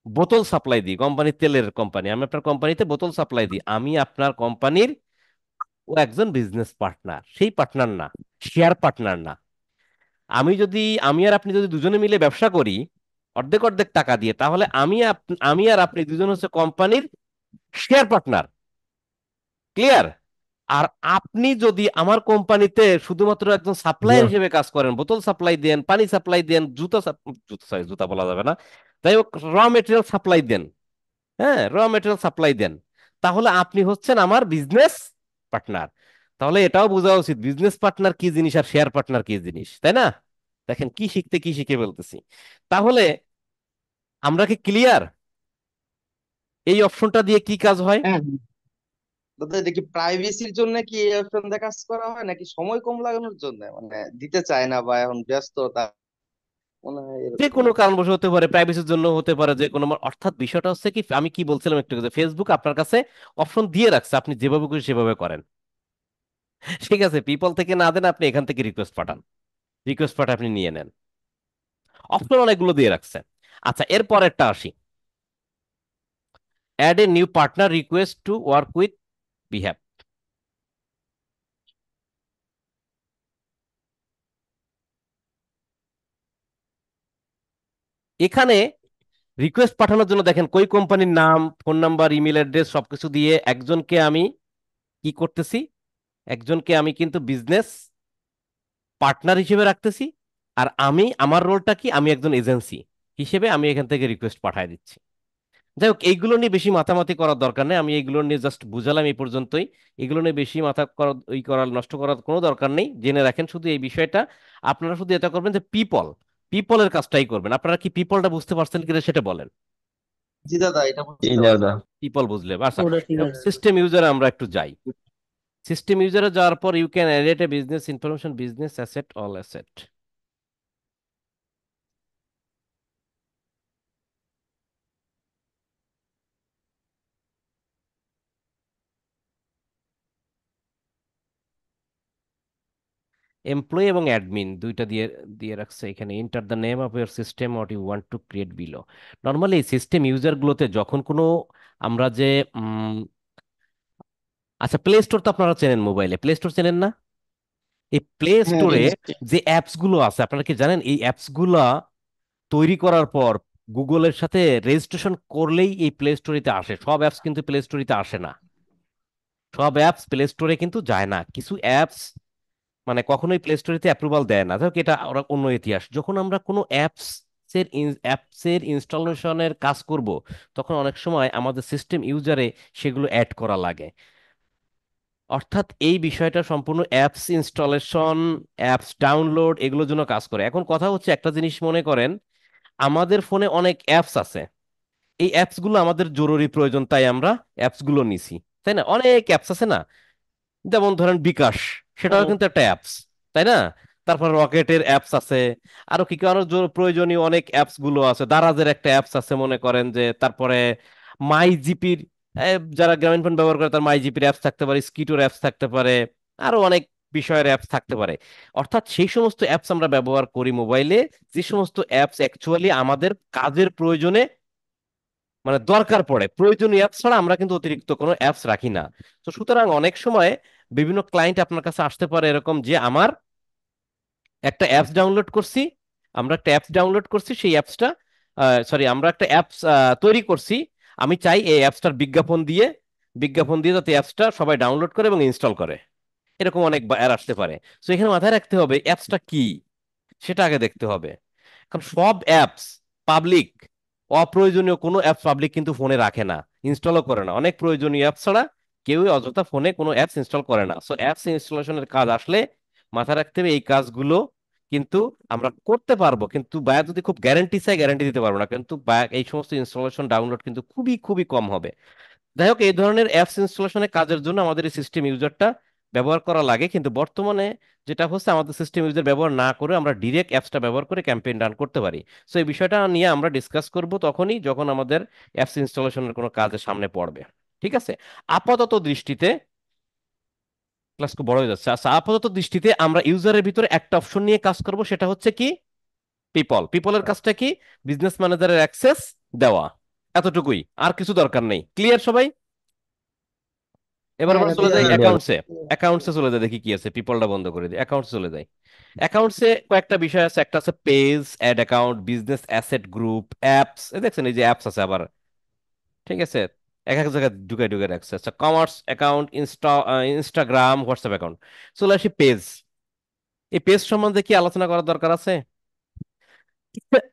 বোতল সাপ্লাই দিই, কোম্পানির তেলের কোম্পানি, আমি আপনার কোম্পানিতে বোতল সাপ্লাই দিই, আমি আপনার কোম্পানির ও একজন বিজনেস পার্টনার, সেই পার্টনার না, শেয়ার পার্টনার না। আমি আর আপনি যদি দুজনে মিলে ব্যবসা করি অর্ধেক অর্ধেক টাকা দিয়ে, তাহলে আমি আর আপনি দুজন হচ্ছে কোম্পানির শেয়ার পার্টনার। ক্লিয়ার? আর আপনি যদি আমার কোম্পানিতে শুধুমাত্র একজন সাপ্লায়ার হিসেবে কাজ করেন, বোতল সাপ্লাই দেন, পানি সাপ্লাই দেন, জুতা বলা যাবে না, যাই হোক র মেটেরিয়াল সাপ্লাই দেন, হ্যাঁ র মেটেরিয়াল সাপ্লাই দেন, তাহলে আপনি হচ্ছেন আমার বিজনেস পার্টনার। তাহলে এটাও বোঝা উচিত বিজনেস পার্টনার কি জিনিস আর শেয়ার পার্টনার কি জিনিস, তাই না? দেখেন কি শিখে বলতেছি। তাহলে আমরা কি ক্লিয়ার এই অপশনটা দিয়ে কি কাজ হয়? হ্যাঁ দাদা এটা কি প্রাইভেসির জন্য কি এই অপশন দিয়ে কাজ করা হয় নাকি সময় কম লাগানোর জন্য, মানে দিতে চায় না বা এখন ব্যস্ত তা মনে হয় যে এরকম কোনো আর কি। কারণবশত হতে পারে, প্রাইভেসির জন্য হতে পারে, যে কোনো, অর্থাৎ বিষয়টা হচ্ছে কি, আমি কি বলছিলাম একটু আগে, যে ফেসবুক আপনার কাছে অপশন দিয়ে রাখছে, আপনি যেভাবে খুশি সেভাবে করেন। ঠিক আছে, পিপল থেকে না দেন, আপনি এখান থেকে রিকোয়েস্ট পাঠান, রিকোয়েস্ট পাঠান, আপনি নিয়ে নেন, অপশন অনেকগুলো দিয়ে রাখছে। আচ্ছা, এর পরেরটা আসি, add a new partner request to work with behave. এখানে রিকোয়েস্ট পাঠানোর জন্য দেখেন কই কোম্পানির নাম, ফোন নাম্বার, ইমেল অ্যাড্রেস সবকিছু দিয়ে একজনকে আমি কি করতেছি, একজনকে আমি কিন্তু বিজনেস পার্টনার হিসেবে রাখতেছি। আর আমি, আমার রোলটা কি, আমি একজন এজেন্সি হিসেবে আমি এখান থেকে রিকোয়েস্ট পাঠিয়ে দিচ্ছি। যাই হোক, এইগুলো নিয়ে বেশি মাথামাতি করার দরকার নেই, আমি এইগুলো নিয়ে জাস্ট বুঝালাম এই পর্যন্তই। এগুলো নিয়ে বেশি মাথা করা, নষ্ট করার কোনো দরকার নেই, জেনে রাখেন শুধু এই বিষয়টা। আপনারা শুধু এটা করবেন যে পিপলের কাজটাই করবেন। আপনারা কি পিপলটা বুঝতে পারছেন কিনা সেটা বলেন। জি দাদা এটা জি বুঝতে পারছি। দাদা পিপল বুঝলে আচ্ছা, ওটা ঠিক আছে। সিস্টেম ইউজারে আমরা একটু যাই। সিস্টেম ইউজারে যাওয়ার পর you can edit a business information, business asset, all asset. Employee এবং অ্যাডমিন দুইটা দিয়ে দিয়ে রাখছে এখানে। Enter the name of your system what you want to create below. Normally এই সিস্টেম ইউজার গুলোতে যখন কোনো আমরা যে আচ্ছা, প্লে স্টোর তো আপনারা চেনেন, মোবাইলে প্লে স্টোর চেনেন না? এই প্লে হ্যাঁ স্টোরে চিনছি। যে অ্যাপস গুলো আছে, আপনারা কি জানেন এই অ্যাপস গুলা তৈরি করার পর গুগলের সাথে রেজিস্ট্রেশন করলেই এই প্লে স্টোরিতে আসে? সব অ্যাপস কিন্তু প্লে স্টোরিতে আসে না, সব অ্যাপস প্লে স্টোরে কিন্তু যায় না। কিছু অ্যাপস মানে কখনোই প্লে স্টোরেতে অ্যাপ্রুভাল দেয় না, যাক এটা ওরা অন্য ইতিহাস। যখন আমরা কোনো অ্যাপসের ইনস্টলেশনের কাজ করব, তখন অনেক সময় আমাদের সিস্টেম ইউজারে সেগুলো অ্যাড করা লাগে। অর্থাৎ এই বিষয়টা সম্পূর্ণ অ্যাপস ইনস্টলেশন, অ্যাপস ডাউনলোড এগুলোর জন্য কাজ করে। এখন কথা হচ্ছে, একটা জিনিস মনে করেন, আমাদের ফোনে অনেক অ্যাপস আছে, এই অ্যাপস গুলো আমাদের জরুরি প্রয়োজন তাই আমরা অ্যাপস গুলো নিছি, তাই না? অনেক অ্যাপস আছে না, যেমন ধরেন বিকাশ, সেটাও হুম। কিন্তু একটা অ্যাপস, তাই না? তারপর রকেটের অ্যাপস আছে, আরো কি কি আরো প্রয়োজনীয় অনেক অ্যাপস গুলো আছে, দারাজের একটা অ্যাপস আছে মনে করেন যে, তারপরে মাই জিপির, যারা গ্রামীণ ফোন ব্যবহার করে তার মাই জিপির অ্যাপস থাকতে পারে, স্কিটোর অ্যাপস থাকতে পারে, আরো অনেক বিষয়ের অ্যাপস থাকতে পারে। অর্থাৎ সেই সমস্ত অ্যাপস আমরা ব্যবহার করি মোবাইলে, যে সমস্ত অ্যাপস অ্যাকচুয়ালি আমাদের কাজের প্রয়োজনে মানে দরকার পড়ে, প্রয়োজনীয় অ্যাপস ছাড়া আমরা কিন্তু অতিরিক্ত কোনো অ্যাপস রাখি না। তো সুতরাং অনেক সময় বিভিন্ন ক্লায়েন্ট আপনার কাছে আসতে পারে এরকম যে, আমার একটা অ্যাপস ডাউনলোড করছি, সেই অ্যাপসটা, সরি, আমরা একটা অ্যাপস তৈরি করছি। আমি চাই এই অ্যাপসটার বিজ্ঞাপন দিয়ে যাতে অ্যাপসটা সবাই ডাউনলোড করে এবং ইনস্টল করে। এরকম অনেক এর আসতে পারে। তো এখানে মাথায় রাখতে হবে অ্যাপসটা কি, সেটা আগে দেখতে হবে। কারণ সব অ্যাপস পাবলিক, অপ্রয়োজনীয় কোনো অ্যাপস পাবলিক কিন্তু ফোনে রাখে না, ইনস্টলও করে না। অনেক প্রয়োজনীয় অ্যাপস ছাড়া কেউই অযথা ফোনে কোনো অ্যাপস ইনস্টল করে না। সো অ্যাপস ইনস্টলেশনের কাজ আসলে মাথায় রাখতে হবে এই কাজগুলো কিন্তু আমরা করতে পারবো, কিন্তু বায়া যদি খুব গ্যারান্টি চাই গ্যারান্টি দিতে পারবো না, কিন্তু বায়া এই সমস্ত ইনস্টলেশন ডাউনলোড কিন্তু খুবই খুবই কম হবে। যাই হোক, এই ধরনের অ্যাপস ইনস্টলেশনের কাজের জন্য আমাদের এই সিস্টেম ইউজারটা ব্যবহার করা লাগে, কিন্তু বর্তমানে যেটা হচ্ছে আমাদের সিস্টেম ইউজার ব্যবহার না করে আমরা ডিরেক্ট অ্যাপসটা ব্যবহার করে ক্যাম্পেইন রান করতে পারি। সো এই বিষয়টা নিয়ে আমরা ডিসকাস করব তখনই যখন আমাদের অ্যাপস ইনস্টলেশনের কোনো কাজের সামনে পড়বে। ঠিক আছে? আপাতত দৃষ্টিতে ক্লাস খুব বড় হয়ে যাচ্ছে। আচ্ছা, আপাতত দৃষ্টিতে আমরা ইউজারের ভিতরে একটা অপশন নিয়ে কাজ করব, সেটা হচ্ছে কি পিপলের কাজটা কি বিজনেস ম্যানেজারের অ্যাক্সেস দেওয়া, এতটুকুই, আর কিছু দরকার নেই। ক্লিয়ার সবাই? এবার হ্যাঁ আমরা চলে ক্লিয়ার যাই ভাই। অ্যাকাউন্টসে চলে যাই, দেখি কি আছে। পিপলটা বন্ধ করে দিই, অ্যাকাউন্টসে চলে যাই। অ্যাকাউন্টসে কয়েকটা বিষয় আছে, একটা আছে page, ad account, business asset group, apps. দেখছেন এই যে অ্যাপস আছে আবার, ঠিক আছে, এক এক জায়গায় ঢুকে ঢুকে রাখছে। আচ্ছা, commerce account, Instagram, WhatsApp account. চলে আসি পেজ। এই পেজ সম্বন্ধে কি আলোচনা করার দরকার আছে?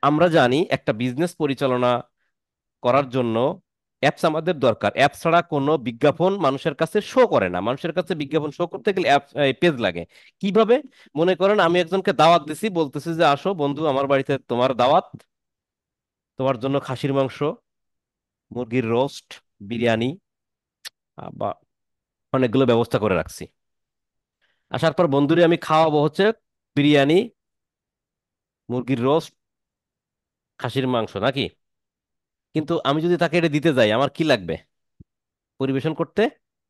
আমরা জানি একটা বিজনেস পরিচালনা করার জন্য অ্যাপস আমাদের দরকার। অ্যাপ ছাড়া কোনো বিজ্ঞাপন মানুষের কাছে শো করে না। মানুষের কাছে বিজ্ঞাপন শো করতে গেলে অ্যাপ, পেজ লাগে। কিভাবে? মনে করেন আমি একজনকে দাওয়াত দিছি, বলতেছি যে আসো বন্ধু আমার বাড়িতে, তোমার দাওয়াত, তোমার জন্য খাসির মাংস, মুরগির রোস্ট, বিরিয়ানি, বা অনেকগুলো ব্যবস্থা করে রাখছি। আসার পর বন্ধুরে আমি খাওয়াবো হচ্ছে বিরিয়ানি, মুরগির রোস্ট, খাসির মাংস, নাকি? কিন্তু আমি যদি তাকে এটা দিতে যাই, আমার কি লাগবে পরিবেশন করতে?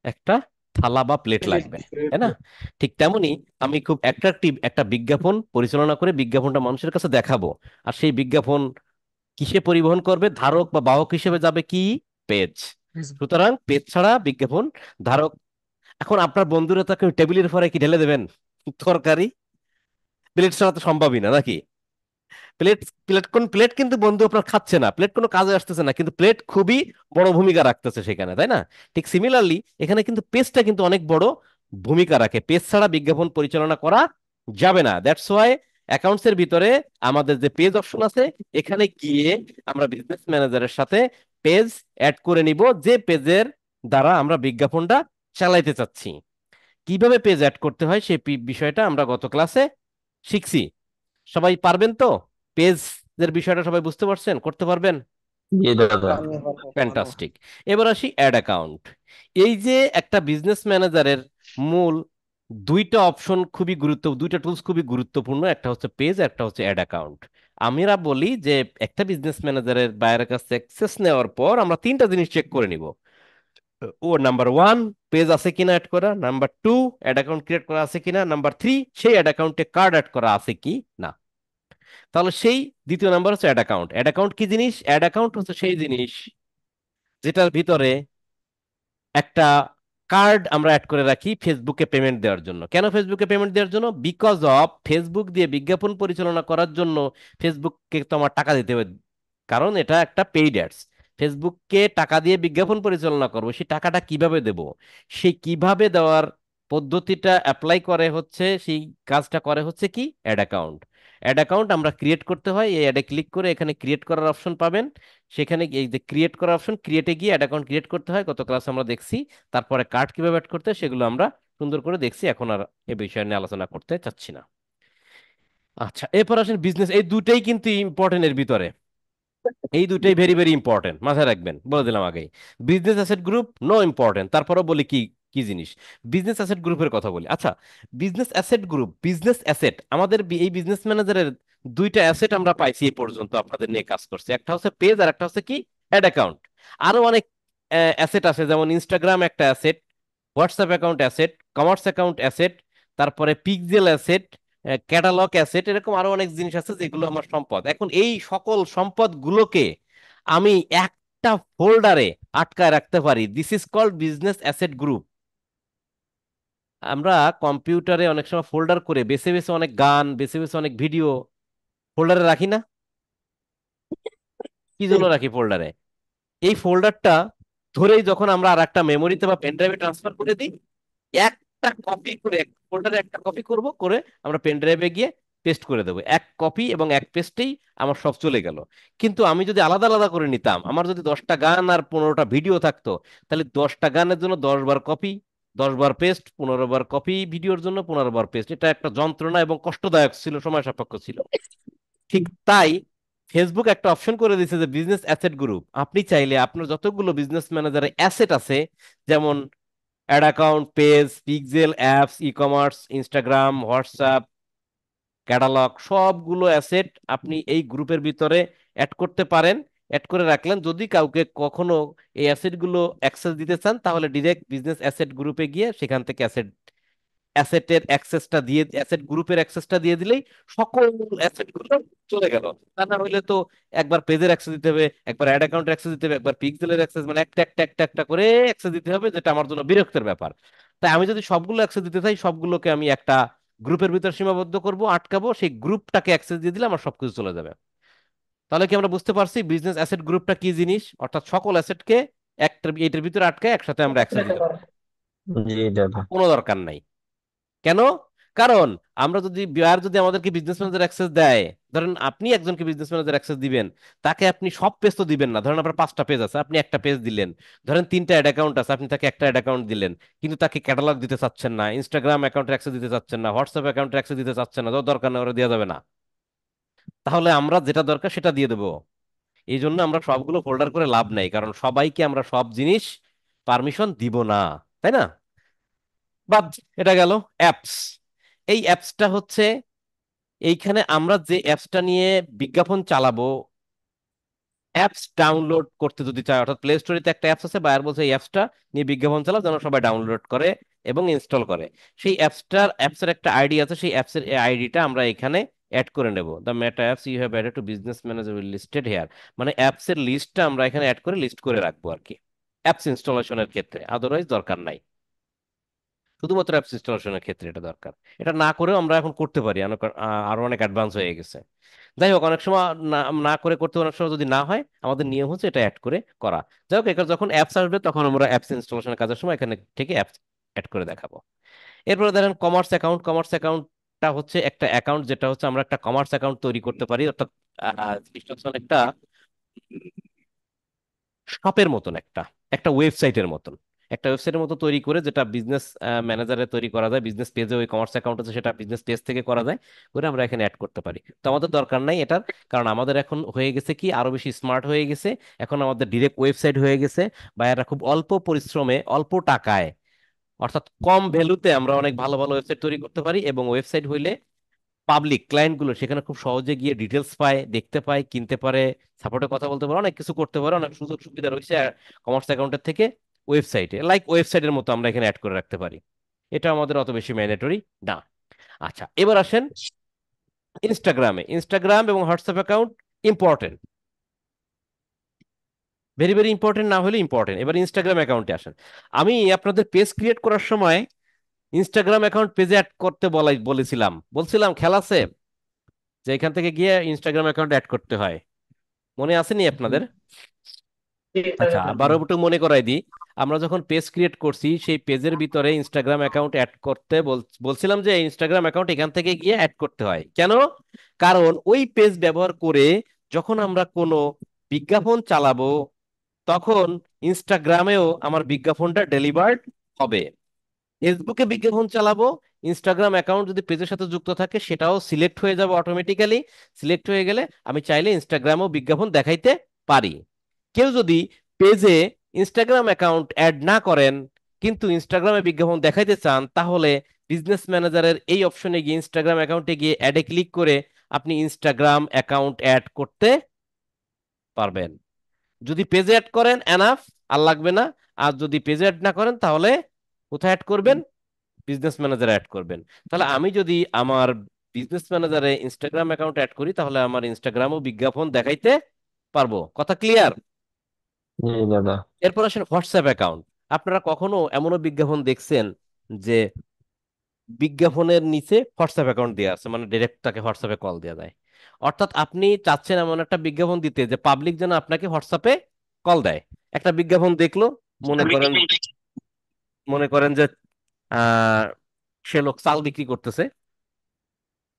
একটা থালা বা প্লেট লাগবে, তাই না? ঠিক তেমনি আমি খুব অ্যাট্রাকটিভ একটা বিজ্ঞাপন পরিচালনা করে বিজ্ঞাপনটা মানুষের কাছে দেখাবো। আর সেই বিজ্ঞাপন কিসে পরিবহন করবে? ধারক বা বাহক হিসেবে যাবে কি? পেজ। সুতরাং পেজ ছাড়া বিজ্ঞাপন ধারক। এখন আপনার বন্ধুরা তাকে টেবিলের পরে কি ঢেলে দেবেন তরকারি? প্লেট ছাড়া তো সম্ভবই না, নাকি? প্লেট, প্লেট কিন্তু বন্ধু আপনার খাচ্ছে না, প্লেট কোনো কাজে আসতেছে না, কিন্তু প্লেট খুবই বড় ভূমিকা রাখতেছে সেখানে, তাই না? ঠিক সিমিলারলি এখানে কিন্তু পেজটা কিন্তু অনেক বড় ভূমিকা রাখে। পেজ ছাড়া বিজ্ঞাপন পরিচালনা করা যাবে না। দ্যাটস ওয়াই অ্যাকাউন্টস এর ভিতরে আমাদের যে পেজ অপশন আছে, এখানে গিয়ে আমরা বিজনেস ম্যানেজারের সাথে পেজ অ্যাড করে নিব, যে পেজের দ্বারা আমরা বিজ্ঞাপনটা চালাইতে চাচ্ছি। কিভাবে পেজ অ্যাড করতে হয় সেই বিষয়টা আমরা গত ক্লাসে শিখছি। সবাই পারবেন তো? পেজ এর বিষয়টা সবাই বুঝতে পারছেন, করতে পারবেন? জি দাদা। ফ্যান্টাস্টিক। এবার আসি অ্যাড অ্যাকাউন্ট। এই যে একটা বিজনেস ম্যানেজারের মূল দুইটা টুলস খুবই গুরুত্বপূর্ণ, একটা হচ্ছে পেজ, একটা হচ্ছে অ্যাড অ্যাকাউন্ট। আমরা বলি যে একটা বিজনেস ম্যানেজারের বাইরের কাছে অ্যাক্সেস নেওয়ার পর আমরা তিনটা জিনিস চেক করে নিব। নাম্বার ওয়ান, পেজ আছে কিনা অ্যাড করা; number two, ad account create করা আছে কিনা; নাম্বার থ্রি, সেই অ্যাড অ্যাকাউন্টে কার্ড অ্যাড করা আছে কি না। তাহলে সেই দ্বিতীয় নাম্বার হচ্ছে অ্যাড অ্যাকাউন্ট। অ্যাড অ্যাকাউন্ট কি জিনিস? অ্যাড অ্যাকাউন্ট হচ্ছে সেই জিনিস যেটার ভিতরে একটা কার্ড আমরা অ্যাড করে রাখি ফেসবুকে পেমেন্ট দেওয়ার জন্য। কেন ফেসবুকে পেমেন্ট দেওয়ার জন্য? বিকজ অফ ফেসবুক দিয়ে বিজ্ঞাপন পরিচালনা করার জন্য ফেসবুককে তো আমার টাকা দিতে হবে, কারণ এটা একটা পেইড অ্যাডস। ফেসবুককে টাকা দিয়ে বিজ্ঞাপন পরিচালনা করব, সেই টাকাটা কিভাবে দেব, সেই কিভাবে দেওয়ার পদ্ধতিটা অ্যাপ্লাই করে হচ্ছে, সেই কাজটা করে হচ্ছে কি অ্যাড অ্যাকাউন্ট। অ্যাড অ্যাকাউন্ট আমরা ক্রিয়েট করতে হয়, এই অ্যাডে ক্লিক করে এখানে ক্রিয়েট করার অপশন পাবেন। সেখানে এই যে ক্রিয়েট করার অপশন, ক্রিয়েটে গিয়ে অ্যাড অ্যাকাউন্ট ক্রিয়েট করতে হয়, গত ক্লাসে আমরা দেখছি। তারপরে কার্ড কিভাবে অ্যাড করতে হয় সেগুলো আমরা সুন্দর করে দেখছি, এখন আর এ বিষয় নিয়ে আলোচনা করতে চাচ্ছি না। আচ্ছা, এরপর আসেন বিজনেস। এই দুটেই কিন্তু ইম্পর্টেন্ট এর ভিতরে, এই দুটাই ভেরি ভেরি ইম্পর্টেন্ট, মাথায় রাখবেন, বলে দিলাম আগেই। Business asset group no important, তারপরেও বলি কি কি জিনিস। বিজনেস অ্যাসেট গ্রুপের কথা বলি। আচ্ছা, business asset group, business asset, আমাদের এই বিজনেস ম্যানেজারের দুইটা অ্যাসেট আমরা পাইছি এই পর্যন্ত, আপনাদের নিয়ে কাজ করছি। একটা হচ্ছে পেজ আর একটা হচ্ছে কি অ্যাড অ্যাকাউন্ট। আরো অনেক অ্যাসেট আছে, যেমন ইনস্টাগ্রাম একটা asset, WhatsApp account asset, commerce account asset, তারপরে পিক্সেল অ্যাসেট, ক্যাটালগ অ্যাসেট, এরকম আরো অনেক জিনিস আছে যেগুলো আমার সম্পদ। এখন এই সকল সম্পদগুলোকে আমি একটা ফোল্ডারে আটকায় রাখতে পারি। This is called business asset group. আমরা কম্পিউটারে অনেক সময় ফোল্ডার করে বেছে বেছে অনেক গান, বেছে বেছে অনেক ভিডিও ফোল্ডারে রাখি না? কি জন্য রাখি ফোল্ডারে? এই ফোল্ডারটা ধরেই যখন আমরা আর একটা মেমোরিতে বা পেন ড্রাইভে ট্রান্সফার করে দিই, একটা কপি করে, এক ফোল্ডারে একটা কপি করব, করে আমরা পেন ড্রাইভে গিয়ে পেস্ট করে দেবো। এক কপি এবং এক পেস্টেই আমার সব চলে গেল। কিন্তু আমি যদি আলাদা আলাদা করে নিতাম, আমার যদি 10টা গান আর 15টা ভিডিও থাকতো, তাহলে 10টা গানের জন্য 10 বার কপি, 10 বার পেস্ট, 15 বার কপি, ভিডিওর জন্য 15 বার পেস্ট। এটা একটা যন্ত্রণা এবং কষ্টদায়ক ছিল, সময় সাপেক্ষ ছিল। ঠিক তাই ফেসবুক একটা অপশন করে দিয়েছে যে বিজনেস অ্যাসেট গ্রুপ। আপনি চাইলে আপনার যতগুলো বিজনেস ম্যানেজারের অ্যাসেট আছে, যেমন ad account, page, pixel, apps, e commerce, Instagram, WhatsApp, catalogue, সবগুলো অ্যাসেট আপনি এই গ্রুপের ভিতরে অ্যাড করতে পারেন। অ্যাড করে রাখলেন, যদি কাউকে কখনো এই অ্যাসেটগুলো অ্যাক্সেস দিতে চান, তাহলে ডিরেক্ট বিজনেস অ্যাসেট গ্রুপে গিয়ে সেখান থেকে অ্যাসেটের অ্যাক্সেসটা দিয়ে, অ্যাসেট গ্রুপের অ্যাক্সেসটা দিয়ে দিলেই সকল অ্যাসেট গুলো চলে গেল। তা না হইলে তো একবার পেজের অ্যাক্সেস দিতে হবে, একবার অ্যাড অ্যাকাউন্টের অ্যাক্সেস দিতে হবে, একবার পিক্সেলের অ্যাক্সেস, মানে একটা একটা একটা একটা করে অ্যাক্সেস দিতে হবে, যেটা আমার জন্য বিরক্তের ব্যাপার। তাই আমি যদি সবগুলো অ্যাক্সেস দিতে চাই, সবগুলোকে আমি একটা গ্রুপের ভিতর সীমাবদ্ধ করব, আটকাবো, সেই গ্রুপটাকে অ্যাক্সেস দিয়ে দিলে আমার সবকিছু চলে যাবে। তাহলে কি আমরা বুঝতে পারছি বিজনেস অ্যাসেট গ্রুপটা কি জিনিস? অর্থাৎ সকল অ্যাসেটকে একটা এটার ভিতরে আটকায় একসাথে আমরা অ্যাক্সেস দিতে পারি, জি দাদা। কোনো দরকার নাই। কেন? কারণ আমরা যদি বিআর যদি আমাদেরকে বিজনেস ম্যানেজার অ্যাক্সেস দেয়, ধরেন আপনি একজনকে বিজনেস ম্যানেজার অ্যাক্সেস দিবেন, তাকে আপনি সব পেজ তো দিবেন না। ধরেন আপনার 5টা পেজ আছে, আপনি একটা পেজ দিলেন। ধরেন 3টা অ্যাড অ্যাকাউন্ট আছে, আপনি তাকে একটা অ্যাড অ্যাকাউন্ট দিলেন, কিন্তু তাকে ক্যাটালগ দিতে চাচ্ছেন না, ইনস্টাগ্রাম অ্যাকাউন্টের অ্যাক্সেস দিতে চাচ্ছেন না, হোয়াটসঅ্যাপ অ্যাকাউন্টের অ্যাক্সেস দিতে চাচ্ছেন না, যত দরকার নেই ওরা দেওয়া যাবে না। তাহলে আমরা যেটা দরকার সেটা দিয়ে দেবো। এই জন্য আমরা সবগুলো ফোল্ডার করে লাভ নেই, কারণ সবাইকে আমরা সব জিনিস পারমিশন দিব না, তাই না? বাদ, এটা গেল অ্যাপস। এই অ্যাপসটা হচ্ছে, এইখানে আমরা যে অ্যাপসটা নিয়ে বিজ্ঞাপন চালাবো, অ্যাপস ডাউনলোড করতে যদি চায়, অর্থাৎ প্লে স্টোরিতে একটা অ্যাপস আছে, বায়ার বলছে এই অ্যাপসটা নিয়ে বিজ্ঞাপন চালাও, যেন সবাই ডাউনলোড করে এবং ইনস্টল করে। সেই অ্যাপসের একটা আইডি আছে, সেই অ্যাপসের আইডিটা আমরা এখানে অ্যাড করে নেব। The Meta apps you have added to business manager will listed here. মানে অ্যাপসের লিস্টটা আমরা এখানে অ্যাড করে লিস্ট করে রাখবো আর কি, অ্যাপস ইনস্টলেশনের ক্ষেত্রে। আদারওয়াইজ দরকার নাই, শুধুমাত্র অ্যাপস ইনস্টলেশনের ক্ষেত্রে এটা দরকার। এটা না করেও আমরা এখন করতে পারি, আরো অনেক অ্যাডভান্স হয়ে গেছে। যাই হোক, অনেক সময় না না করে করতে, অনেক সময় যদি না হয়, আমাদের নিয়ম হচ্ছে এটা অ্যাড করে করা। যাই হোক, এখানে যখন অ্যাপস আসবে তখন আমরা অ্যাপস ইনস্টলেশনের কাজের সময় এখানে থেকে অ্যাপস অ্যাড করে দেখাবো। এরপরে দেখেন কমার্স অ্যাকাউন্ট। কমার্স অ্যাকাউন্টটা হচ্ছে একটা অ্যাকাউন্ট, যেটা হচ্ছে আমরা একটা কমার্স অ্যাকাউন্ট তৈরি করতে পারি, অর্থাৎ জিনিসটা হচ্ছে একটা শপের মতন, একটা একটা ওয়েবসাইটের মতন, একটা ওয়েবসাইটের মতো তৈরি করে, যেটা বিজনেস ম্যানেজারে তৈরি করা যায়, বিজনেস পেজে ওই কমার্স অ্যাকাউন্ট আছে, সেটা বিজনেস পেজ থেকে করা যায়, করে আমরা এখানে অ্যাড করতে পারি। তো আমাদের দরকার নাই এটার, কারণ আমাদের এখন হয়ে গেছে কি, আরো বেশি স্মার্ট হয়ে গেছে। এখন আমাদের ডিরেক্ট ওয়েবসাইট হয়ে গেছে, বা এরা খুব অল্প পরিশ্রমে, অল্প টাকায়, অর্থাৎ কম ভ্যালুতে আমরা অনেক ভালো ভালো ওয়েবসাইট তৈরি করতে পারি। এবং ওয়েবসাইট হইলে পাবলিক ক্লায়েন্ট গুলো সেখানে খুব সহজে গিয়ে ডিটেলস পায়, দেখতে পায়, কিনতে পারে, সাপোর্টে কথা বলতে পারে, অনেক কিছু করতে পারে, অনেক সুযোগ সুবিধা রয়েছে কমার্স অ্যাকাউন্টের থেকে ওয়েবসাইটে। লাইক ওয়েবসাইটের মতো আমরা এখানে অ্যাড করে রাখতে পারি। এটা আমাদের অত বেশি ম্যান্ডেটরি না। আচ্ছা, এবার আসেন ইনস্টাগ্রামে। ইনস্টাগ্রাম এবং WhatsApp account important, very very important, না হলে ইম্পর্টেন্ট। এবার ইনস্টাগ্রাম অ্যাকাউন্টে আসেন। আমি আপনাদের পেজ ক্রিয়েট করার সময় ইনস্টাগ্রাম অ্যাকাউন্ট পেজে অ্যাড করতে বলছিলাম খেয়াল আছে, যে এখান থেকে গিয়ে ইনস্টাগ্রাম অ্যাকাউন্ট অ্যাড করতে হয়, মনে আসেনি আপনাদের? আচ্ছা, আবারও একটু মনে করাই দিই। আমরা যখন পেজ ক্রিয়েট করছি, সেই পেজের ভিতরে ইনস্টাগ্রাম অ্যাকাউন্ট অ্যাড করতে বলছিলাম যে ইনস্টাগ্রাম অ্যাকাউন্ট এখান থেকে গিয়ে অ্যাড করতে হয়। কেন? কারণ ওই পেজ ব্যবহার করে যখন আমরা কোনো বিজ্ঞাপন চালাবো, তখন ইনস্টাগ্রামেও আমার বিজ্ঞাপনটা ডেলিভার্ড হবে। ফেসবুকে বিজ্ঞাপন চালাবো, ইনস্টাগ্রাম অ্যাকাউন্ট যদি পেজের সাথে যুক্ত থাকে, সেটাও সিলেক্ট হয়ে যাবে অটোমেটিক্যালি। সিলেক্ট হয়ে গেলে আমি চাইলে ইনস্টাগ্রামেও বিজ্ঞাপন দেখাইতে পারি। কেউ যদি পেজে ইনস্টাগ্রাম অ্যাকাউন্ট অ্যাড না করেন, কিন্তু ইনস্টাগ্রামে বিজ্ঞাপন দেখাইতে চান, তাহলে বিজনেস ম্যানেজারের এই অপশনে গিয়ে, ইনস্টাগ্রাম অ্যাকাউন্টে গিয়ে অ্যাডে ক্লিক করে আপনি ইনস্টাগ্রাম অ্যাকাউন্ট অ্যাড করতে পারবেন। যদি পেজে অ্যাড করেন এনাফ, আর লাগবে না। আর যদি পেজে অ্যাড না করেন, তাহলে কোথায় অ্যাড করবেন? বিজনেস ম্যানেজারে অ্যাড করবেন। তাহলে আমি যদি আমার বিজনেস ম্যানেজারে ইনস্টাগ্রাম অ্যাকাউন্ট অ্যাড করি, তাহলে আমার ইনস্টাগ্রামও বিজ্ঞাপন দেখাইতে পারবো। কথা ক্লিয়ার? জি দাদা। এরপর আসেন হোয়াটসঅ্যাপ অ্যাকাউন্ট। আপনারা কখনো এমনও বিজ্ঞাপন দেখছেন যে বিজ্ঞাপনের নিচে হোয়াটসঅ্যাপ অ্যাকাউন্ট দেওয়া আছে, মানে ডাইরেক্ট তাকে হোয়াটসঅ্যাপে কল দেওয়া যায়। অর্থাৎ আপনি চাচ্ছেন এমন একটা বিজ্ঞাপন দিতে যে পাবলিক যেন আপনাকে হোয়াটসঅ্যাপে কল দেয়। একটা বিজ্ঞাপন দেখলো, মনে করেন মনে করেন যে আহ সে লোক চাল বিক্রি করতেছে।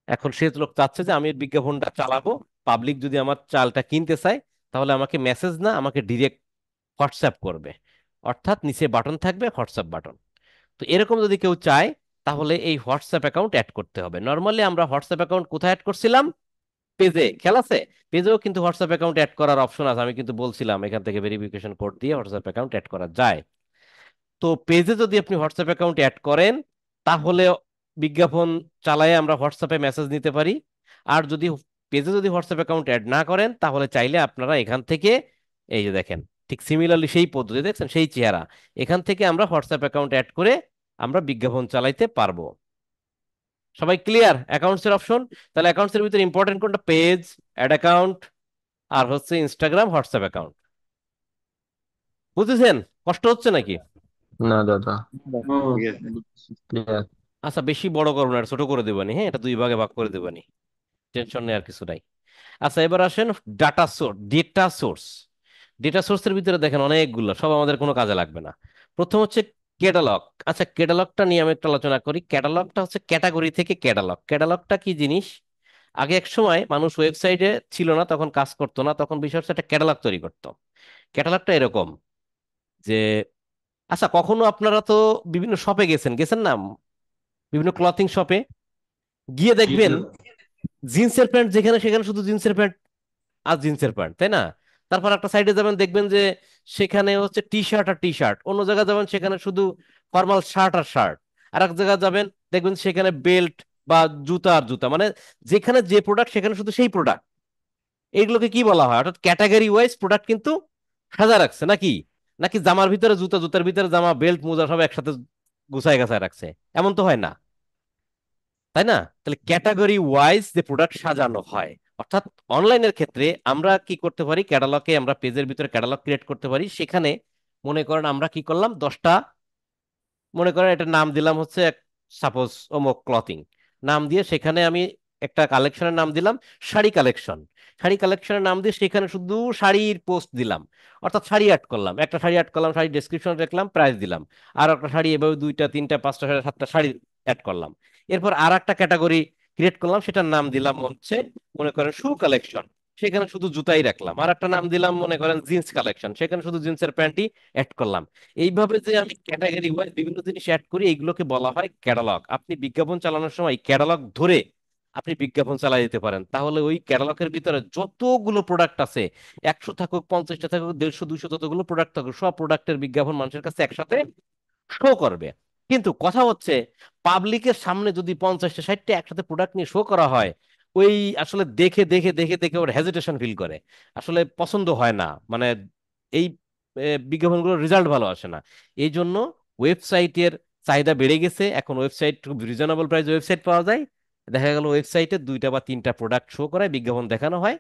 এখন সে লোক চাচ্ছে যে আমি এই বিজ্ঞাপনটা চালাবো, পাবলিক যদি আমার চালটা কিনতে চায় তাহলে আমাকে মেসেজ না, আমাকে ডিরেক্ট হোয়াটসঅ্যাপ করবে। অর্থাৎ নিচে বাটন থাকবে, হোয়াটসঅ্যাপ বাটন। তো এরকম যদি কেউ চায় তাহলে এই হোয়াটসঅ্যাপ অ্যাকাউন্ট অ্যাড করতে হবে। নর্মালি আমরা হোয়াটসঅ্যাপ অ্যাকাউন্ট কোথায় অ্যাড করছিলাম? পেজে, খেয়াল আছে? পেজেও কিন্তু হোয়াটসঅ্যাপ অ্যাকাউন্ট অ্যাড করার অপশন আছে, আমি কিন্তু বলছিলাম এখান থেকে ভেরিফিকেশন কোড দিয়ে হোয়াটসঅ্যাপ অ্যাকাউন্ট অ্যাড করা যায়। তো পেজে যদি আপনি হোয়াটসঅ্যাপ অ্যাকাউন্ট অ্যাড করেন তাহলে বিজ্ঞাপন চালায় আমরা হোয়াটসঅ্যাপে মেসেজ নিতে পারি। আর যদি পেজে যদি হোয়াটসঅ্যাপ অ্যাকাউন্ট অ্যাড না করেন তাহলে চাইলে আপনারা এখান থেকে, এই যে দেখেন, ঠিক সিমিলারলি সেই পদ্ধতি দেখছেন, সেই চেহারা, এখান থেকে আমরা হোয়াটসঅ্যাপ অ্যাকাউন্ট অ্যাড করে আমরা বিজ্ঞাপন চালাইতে পারবো। সবাই ক্লিয়ার অ্যাকাউন্টস এর অপশন? তাহলে অ্যাকাউন্টস এর ভিতরে ইম্পর্টেন্ট কোনটা? পেজ, অ্যাড অ্যাকাউন্ট, আর হচ্ছে ইনস্টাগ্রাম হোয়াটসঅ্যাপ অ্যাকাউন্ট। বুঝেছেন? কষ্ট হচ্ছে নাকি? না দাদা, ঠিক আছে। ক্লিয়ার। আচ্ছা, বেশি বড় করবো না, এটা ছোট করে দেবানি, হ্যাঁ, এটা দুই ভাগে ভাগ করে দেবানি, টেনশন নেই আর কিছু নাই। আচ্ছা, এবার আসেন data source. Data source, data সোর্সের ভিতরে দেখেন অনেকগুলো, সব আমাদের কোনো কাজে লাগবে না। প্রথম হচ্ছে ক্যাটালগ। আচ্ছা, ক্যাটালগটা নিয়ে আমি একটু আলোচনা করি। ক্যাটালগটা হচ্ছে ক্যাটাগরি থেকে ক্যাটালগ। ক্যাটালগটা কি জিনিস? আগে এক সময় মানুষ ওয়েবসাইটে ছিল না, তখন কাজ করতো না, তখন বিষয় হচ্ছে একটা ক্যাটালগ তৈরি করতো। ক্যাটালগটা এরকম যে, আচ্ছা কখনো আপনারা তো বিভিন্ন শপে গেছেন, গেছেন না, বিভিন্ন ক্লথিং শপে গিয়ে জি দেখবেন দাদা। জিন্সের প্যান্ট যেখানে সেখানে শুধু জিন্সের প্যান্ট আর জিন্সের প্যান্ট, তাই না? তারপর একটা সাইডে যাবেন, দেখবেন যে সেখানে হচ্ছে টি শার্ট আর টি শার্ট। অন্য জায়গায় যাবেন, সেখানে শুধু ফর্মাল শার্ট আর শার্ট। আর এক জায়গায় যাবেন, দেখবেন সেখানে বেল্ট বা জুতা আর জুতা, মানে যেখানে যে প্রোডাক্ট সেখানে শুধু সেই প্রোডাক্ট। এইগুলোকে কি বলা হয়? অর্থাৎ ক্যাটাগরি ওয়াইজ প্রোডাক্ট কিন্তু সাজা রাখছে নাকি? নাকি জামার ভিতরে জুতা, জুতার ভিতরে জামা, বেল্ট, মোজা সব একসাথে গুছায় গাছায় রাখছে? এমন তো হয় না, তাই না? তাহলে ক্যাটাগরি ওয়াইজ যে প্রোডাক্ট সাজানো হয়। অর্থাৎ অনলাইনের ক্ষেত্রে আমরা কি করতে পারি, ক্যাটালগে আমরা পেজের ভিতরে ক্যাটালগ ক্রিয়েট করতে পারি। সেখানে মনে করেন আমরা কি করলাম, 10টা, মনে করেন এটার নাম দিলাম হচ্ছে সাপোজ অমুক ক্লথিং, নাম দিয়ে সেখানে আমি একটা কালেকশনের নাম দিলাম শাড়ি কালেকশন। শাড়ি কালেকশনের নাম দিয়ে সেখানে শুধু শাড়ির পোস্ট দিলাম, অর্থাৎ শাড়ি অ্যাড করলাম, একটা শাড়ি অ্যাড করলাম, শাড়ি ডেসক্রিপশন রাখলাম, প্রাইস দিলাম। আর একটা শাড়ি, এভাবে 2টা 3টা 5টা 7টা শাড়ি অ্যাড করলাম। এরপর আর একটা ক্যাটাগরি ক্রিয়েট করলাম, সেটার নাম দিলাম হচ্ছে মনে করেন শু কালেকশন, সেখানে শুধু জুতাই রাখলাম। আর একটা নাম দিলাম মনে করেন জিন্স কালেকশন, সেখানে শুধু জিন্সের প্যান্টই অ্যাড করলাম। এইভাবে যে আমি ক্যাটাগরি ওয়াইজ বিভিন্ন জিনিস অ্যাড করি, এইগুলোকে বলা হয় ক্যাটালগ। আপনি বিজ্ঞাপন চালানোর সময় ক্যাটালগ ধরে আপনি বিজ্ঞাপন চালাই দিতে পারেন। তাহলে ওই ক্যাটালগের ভিতরে যতগুলো প্রোডাক্ট আছে, 100 থাকুক, 50টা থাকুক, 150 200, যতগুলো প্রোডাক্ট থাকুক, সব প্রোডাক্টের বিজ্ঞাপন মানুষের কাছে একসাথে শো করবে। কিন্তু কথা হচ্ছে, পাবলিকের সামনে যদি 50টা 60টা একসাথে প্রোডাক্ট নিয়ে শো করা হয়, ওই আসলে দেখে দেখে দেখে দেখে ওর হেজিটেশন ফিল করে, আসলে পছন্দ হয় না, মানে এই বিজ্ঞাপনগুলোর রেজাল্ট ভালো আসে না। এই জন্য ওয়েবসাইটের চাহিদা বেড়ে গেছে, এখন ওয়েবসাইট খুব রিজনেবল প্রাইস ওয়েবসাইট পাওয়া যায়। দেখা গেল ওয়েবসাইটে 2টা বা 3টা প্রোডাক্ট শো করায়, বিজ্ঞাপন দেখানো হয়,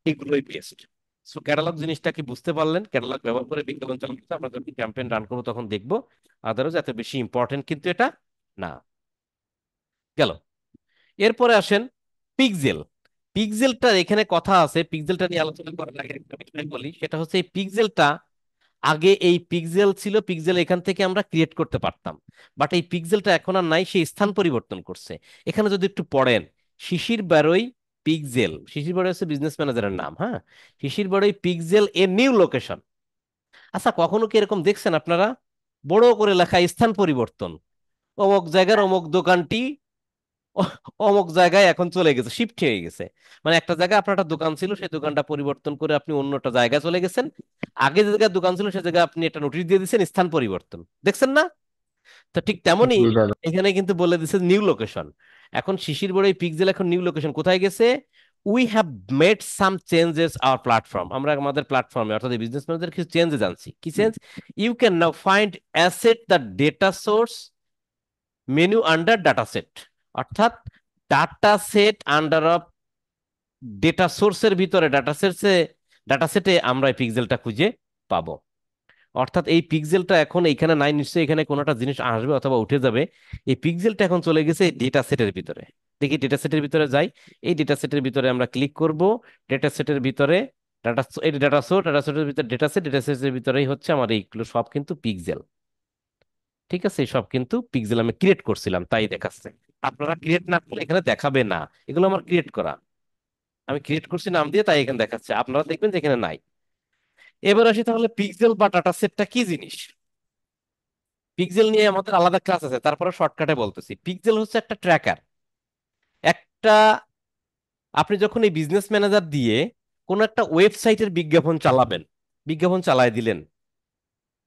এগুলোই বেস্ট। সো ক্যাটালগ জিনিসটা কি বুঝতে পারলেন? ক্যাটালগ ব্যবহার করে বিজ্ঞাপন চালানো হচ্ছে। আমরা যখন ক্যাম্পেইন রান করবো তখন দেখবো। আদারওয়াইজ এত বেশি ইম্পর্টেন্ট কিন্তু এটা না। গেল। এরপরে আসেন পিক্সেল। পিক্সেলটা এখানে কথা আছে, পিক্সেলটা নিয়ে আলোচনা করার আগে একটা বিষয় বলি, সেটা হচ্ছে এই পিক্সেলটা, আগে এই পিক্সেল ছিল, পিক্সেল এখান থেকে আমরা ক্রিয়েট করতে পারতাম। বাট এই পিক্সেলটা এখন আর নাই, সেই স্থান পরিবর্তন করছে। এখানে যদি একটু পড়েন, শিশির বারোই পিক্সেল, শিশির বারোই হচ্ছে বিজনেস ম্যানেজারের নাম, হ্যাঁ, শিশির বারোই পিক্সেল এ নিউ লোকেশন। আচ্ছা, কখনো কি এরকম দেখছেন আপনারা, বড় করে লেখা স্থান পরিবর্তন, অমুক জায়গার অমুক দোকানটি অমুক জায়গায় এখন চলে গেছে, শিফট হয়ে গেছে। মানে একটা জায়গায় আপনার একটা দোকান ছিল, সেই দোকানটা পরিবর্তন করে আপনি অন্য একটা জায়গায় চলে গেছেন। আগে যে জায়গায় দোকান ছিল সে জায়গায় আপনি একটা নোটিশ দিয়ে দিচ্ছেন স্থান পরিবর্তন, দেখছেন না? তো ঠিক তেমনই জি দাদা। এখানে কিন্তু বলে দিচ্ছে নিউ লোকেশন। এখন শিশির বড় পিক্সেল এখন নিউ লোকেশন কোথায় গেছে? We have made some changes our platform. আমরা আমাদের প্ল্যাটফর্মে অর্থাৎ বিজনেস ম্যানেজার কিছু চেঞ্জেস আনছি। কি change? You can now find asset the data source menu under data set. অর্থাৎ data set under of data সোর্সের ভিতরে ডাটা সেটে আমরা এই পিক্সেলটা খুঁজে পাবো। অর্থাৎ এই পিক্সেলটা এখন এখানে নাই, নিশ্চয়ই এখানে কোনো একটা জিনিস আসবে অথবা উঠে যাবে। এই পিক্সেলটা এখন চলে গেছে ডেটা সেটের ভিতরে। দেখি ডেটা সেটের ভিতরে যাই। এই ডেটা সেটের ভিতরে আমরা ক্লিক করব। ডেটা সেটের ভিতরে ডাটা, এই ডাটা সেটের ভিতরে ডেটা সেটের ভিতরেই হচ্ছে আমার এইগুলো সব কিন্তু পিক্সেল। ঠিক আছে, সব কিন্তু পিক্সেল আমি ক্রিয়েট করছিলাম তাই দেখাচ্ছে। আপনারা ক্রিয়েট না করলে এখানে দেখাবে না। এগুলো আমার ক্রিয়েট করা, আমি ক্রিয়েট করছি নাম দিয়ে, তাই এখানে দেখাচ্ছে। আপনারা দেখবেন যে এখানে নাই। এবার আসি তাহলে পিক্সেল বা ডাটা সেটটা কি জিনিস। পিক্সেল নিয়ে আমাদের আলাদা ক্লাস আছে, তারপরে শর্টকাটে বলতেছি। পিক্সেল হচ্ছে একটা ট্র্যাকার। একটা, আপনি যখন এই বিজনেস ম্যানেজার দিয়ে কোন একটা ওয়েবসাইটের বিজ্ঞাপন চালাবেন, বিজ্ঞাপন চালায় দিলেন,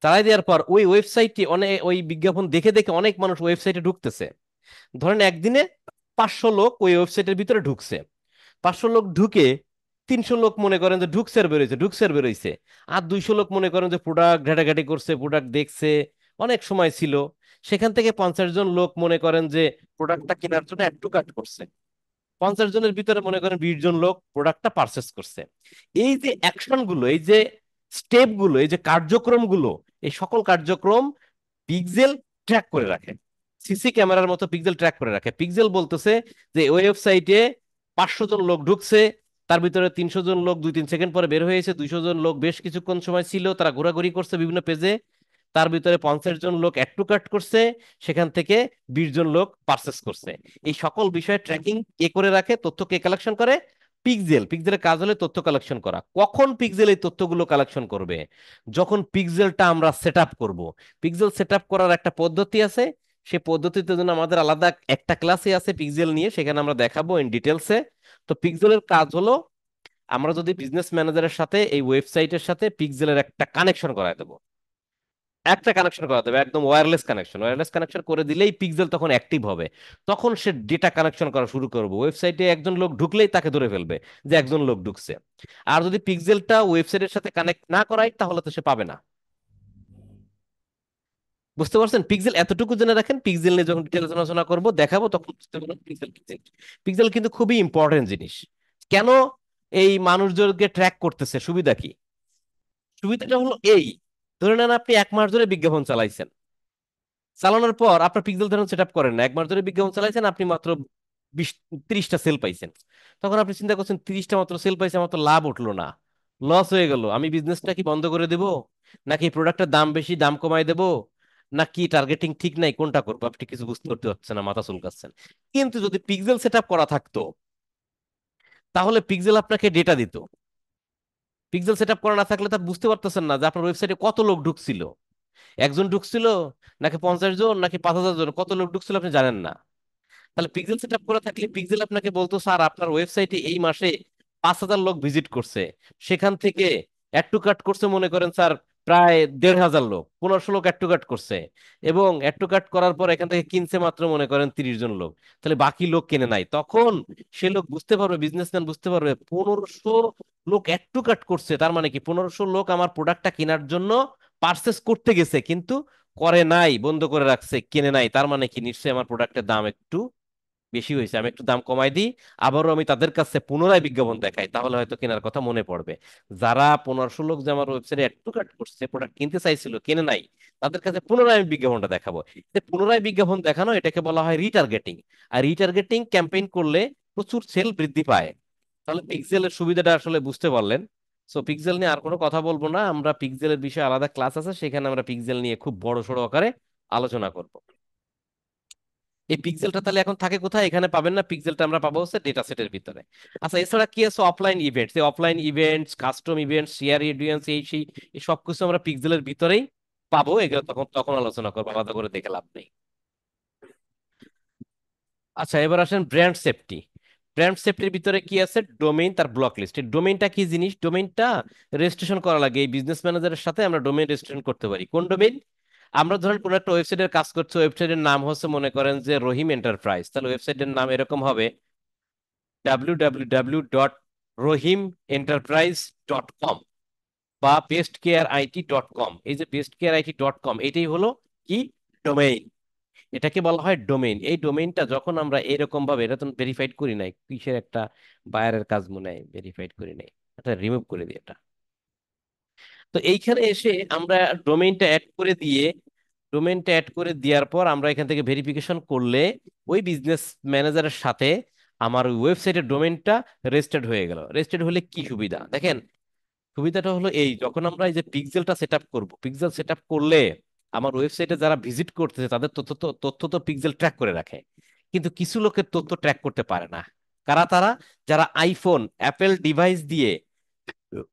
চালাই দেওয়ার পর ওই ওয়েবসাইটে অনেক, ওই বিজ্ঞাপন দেখে দেখে অনেক মানুষ ওয়েবসাইটে ঢুকতেছে। ধরেন একদিনে 500 লোক ওই ওয়েবসাইটের ভিতরে ঢুকছে। 500 লোক ঢুকে 300 লোক মনে করেন যে ঢুকছে আর বেরোইছে, ঢুকছে আর বেরোইছে। আর 200 লোক মনে করেন যে প্রোডাক্ট ঘাটাঘাটি করছে, প্রোডাক্ট দেখছে, অনেক সময় ছিল। সেখান থেকে 50 জন লোক মনে করেন যে প্রোডাক্টটা কেনার জন্য একটু কাট করছে। 50 জনের ভিতরে মনে করেন 20 জন লোক প্রোডাক্টটা পারচেস করছে। এই যে অ্যাকশন গুলো, এই যে স্টেপ গুলো, এই যে কার্যক্রম গুলো, এই সকল কার্যক্রম পিক্সেল ট্র্যাক করে রাখে। সিসি ক্যামেরার মতো পিক্সেল ট্র্যাক করে রাখে। পিক্সেল বলতেছে যে ওয়েবসাইটে 500 জন লোক ঢুকছে, তার ভিতরে 300 জন লোক 2-3 সেকেন্ড পরে বের হয়েছে, 200 জন লোক বেশ কিছুক্ষণ সময় ছিল, তারা ঘোরাঘুরি করছে বিভিন্ন পেজে, তার ভিতরে 50 জন লোক অ্যাড টু কার্ট করছে, সেখান থেকে 20 জন লোক পারচেস করছে। এই সকল বিষয়ে ট্র্যাকিং কে করে রাখে, তথ্য কে কালেকশন করে? পিক্সেল। পিক্সেলের কাজ হলে তথ্য কালেকশন করা। কখন পিক্সেল এই তথ্যগুলো কালেকশন করবে? যখন পিক্সেলটা আমরা সেট আপ করবো। পিক্সেল সেট আপ করার একটা পদ্ধতি আছে, সেই পদ্ধতিতে জন্য আমাদের আলাদা একটা ক্লাসে আছে পিক্সেল নিয়ে, সেখানে আমরা দেখাবো ইন ডিটেলসে। তো পিক্সেলের কাজ হলো, আমরা যদি বিজনেস ম্যানেজারের সাথে এই ওয়েবসাইটের সাথে পিক্সেলের একটা কানেকশন করায় দেবো, একটা কানেকশন করা দেবে, একদম ওয়্যারলেস কানেকশন। ওয়্যারলেস কানেকশন করে দিলেই পিক্সেল তখন অ্যাক্টিভ হবে। তখন সে ডেটা কানেকশন করা শুরু করবে। ওয়েবসাইটে একজন লোক ঢুকলেই তাকে ধরে ফেলবে যে একজন লোক ঢুকছে। আর যদি পিক্সেলটা ওয়েবসাইটের সাথে কানেক্ট না করায় তাহলে তো সে পাবে না। বুঝতে পারছেন? পিক্সেল এতটুকু জেনে রাখেন, পিক্সেল নিয়ে যখন ডিটেলস আলোচনা করবো দেখাবো তখন বুঝতে পারবেন পিক্সেল কি জিনিস। পিক্সেল কিন্তু খুবই ইম্পর্টেন্ট জিনিস। কেন এই মানুষজনকে ট্র্যাক করতেছে? সুবিধা কি? সুবিধাটা হলো এই, ধরে নেন আপনি 1 মাস ধরে বিজ্ঞাপন চালাইছেন, চালানোর পর আপনার পিক্সেল ধরুন সেট আপ করেন না, 1 মাস ধরে বিজ্ঞাপন চালাইছেন, আপনি মাত্র 20-30টা সেল পাইছেন। তখন আপনি চিন্তা করছেন 30টা মাত্র সেল পাইছে, আমার তো লাভ উঠলো না, লস হয়ে গেল, আমি বিজনেসটা কি বন্ধ করে দেব, নাকি প্রোডাক্টের দাম বেশি, দাম কমায় দেব, নাকি টার্গেটিং ঠিক নাই, কোনটা করবো? আপনি কিছু বুঝতে করতে পারছেন না, মাথা চুলকাচ্ছেন। কিন্তু যদি পিক্সেল সেট আপ করা থাকতো, তাহলে পিক্সেল আপনাকে ডেটা দিত। পিক্সেল সেট আপ করা না থাকলে তা বুঝতে পারতেছেন না যে আপনার ওয়েবসাইটে কত লোক ঢুকছিল, একজন ঢুকছিল নাকি 50 জন নাকি 5,000 জন, কত লোক ঢুকছিল আপনি জানেন না। তাহলে পিক্সেল সেট আপ করা থাকলে পিক্সেল আপনাকে বলতো, স্যার আপনার ওয়েবসাইটে এই মাসে 5,000 লোক ভিজিট করছে, সেখান থেকে অ্যাড টু কার্ট করছে মনে করেন স্যার প্রায় 1,500 লোক, 1500 লোক অ্যাড টু কার্ট করছে, এবং অ্যাড টু কার্ট করার পর এখান থেকে কিনছে মাত্র মনে করেন 30 জন লোক, তাহলে বাকি লোক কিনে নাই। তখন সে লোক বুঝতে পারবে, বিজনেসম্যান বুঝতে পারবে 1500 লোক অ্যাড টু কার্ট করছে, তার মানে কি 1500 লোক আমার প্রোডাক্টটা কেনার জন্য পারচেস করতে গেছে, কিন্তু করে নাই, বন্ধ করে রাখছে, কিনে নাই। তার মানে কি, নিশ্চয়ই আমার প্রোডাক্টের দাম একটু বেশি হয়েছে, আমি একটু দাম কমাই দিই, আবারও আমি তাদের কাছে পুনরায় বিজ্ঞাপন দেখাই, তাহলে হয়তো কেনার কথা মনে পড়বে। যারা 1500 লোক যে আমার ওয়েবসাইটে অ্যাড টু কার্ট করছে, প্রোডাক্ট কিনতে চাইছিল কিনে নাই, তাদের কাছে পুনরায় আমি বিজ্ঞাপনটা দেখাবো। পুনরায় বিজ্ঞাপন দেখানো, এটাকে বলা হয় রিটার্গেটিং। আর রিটার্গেটিং ক্যাম্পেইন করলে প্রচুর সেল বৃদ্ধি পায়। তাহলে পিক্সেলের সুবিধাটা আসলে বুঝতে পারলেন। সো পিক্সেল নিয়ে আর কোনো কথা বলবো না, আমরা পিক্সেলের বিষয়ে আলাদা ক্লাস আছে, সেখানে আমরা পিক্সেল নিয়ে খুব বড় সড়ো আকারে আলোচনা করব। এই পিক্সেলটা তাহলে এখন থাকে কোথায়? এখানে পাবেন না, পিক্সেলটা আমরা পাবো হচ্ছে ডেটা সেটের ভিতরে। আচ্ছা, এছাড়া কি আছে? Offline events. এই offline events, custom events, share audience, এই সব কিছু আমরা পিক্সেলের ভিতরেই পাবো। এগুলো তখন তখন আলোচনা করবো, আলাদা করে দেখে লাভ নেই। আচ্ছা, এবার আসেন ব্র্যান্ড সেফটি। ব্র্যান্ড সেফটির ভিতরে কি আছে? ডোমেইন, তার ব্লক লিস্ট। ডোমেইনটা কি জিনিস? ডোমেইনটা রেজিস্ট্রেশন করা লাগে। এই বিজনেস ম্যানেজারের সাথে আমরা ডোমেইন রেজিস্ট্রেশন করতে পারি। কোন ডোমেইন? আমরা ধরেন কোনো একটা ওয়েবসাইটের কাজ করছি, ওয়েবসাইটের নাম হচ্ছে মনে করেন যে রহিম এন্টারপ্রাইজ, তাহলে ওয়েবসাইটের নাম এরকম হবে www.rohimenterprise.com বা bestcareIT.com। এই যে bestcareIT.com, এটাই হলো কি? ডোমেইন। এটাকে বলা হয় ডোমেইন। এই ডোমেইনটা যখন আমরা এরকম ভাবে, এটা তো ভেরিফাইড করি নাই, কিসের একটা বায়ারের কাজ মনে হয় ভেরিফাইড করি নাই, এটা রিমুভ করে দিই এটা। তো এইখানে এসে আমরা ডোমেইনটা অ্যাড করে দিয়ে, ডোমেইনটা অ্যাড করে দেওয়ার পর আমরা এখান থেকে ভেরিফিকেশন করলে ওই বিজনেস ম্যানেজারের সাথে আমার ওয়েবসাইটের ডোমেইনটা রেজিস্টার্ড হয়ে গেল। রেজিস্টার্ড হলে কি সুবিধা দেখেন, সুবিধাটা হলো এই, যখন আমরা এই যে পিক্সেলটা সেট আপ করবো, পিক্সেল সেট আপ করলে আমার ওয়েবসাইটে যারা ভিজিট করতেছে তাদের তথ্য তো পিক্সেল ট্র্যাক করে রাখে, কিন্তু কিছু লোকের তথ্য ট্র্যাক করতে পারে না। কারা তারা? যারা আইফোন অ্যাপেল ডিভাইস দিয়ে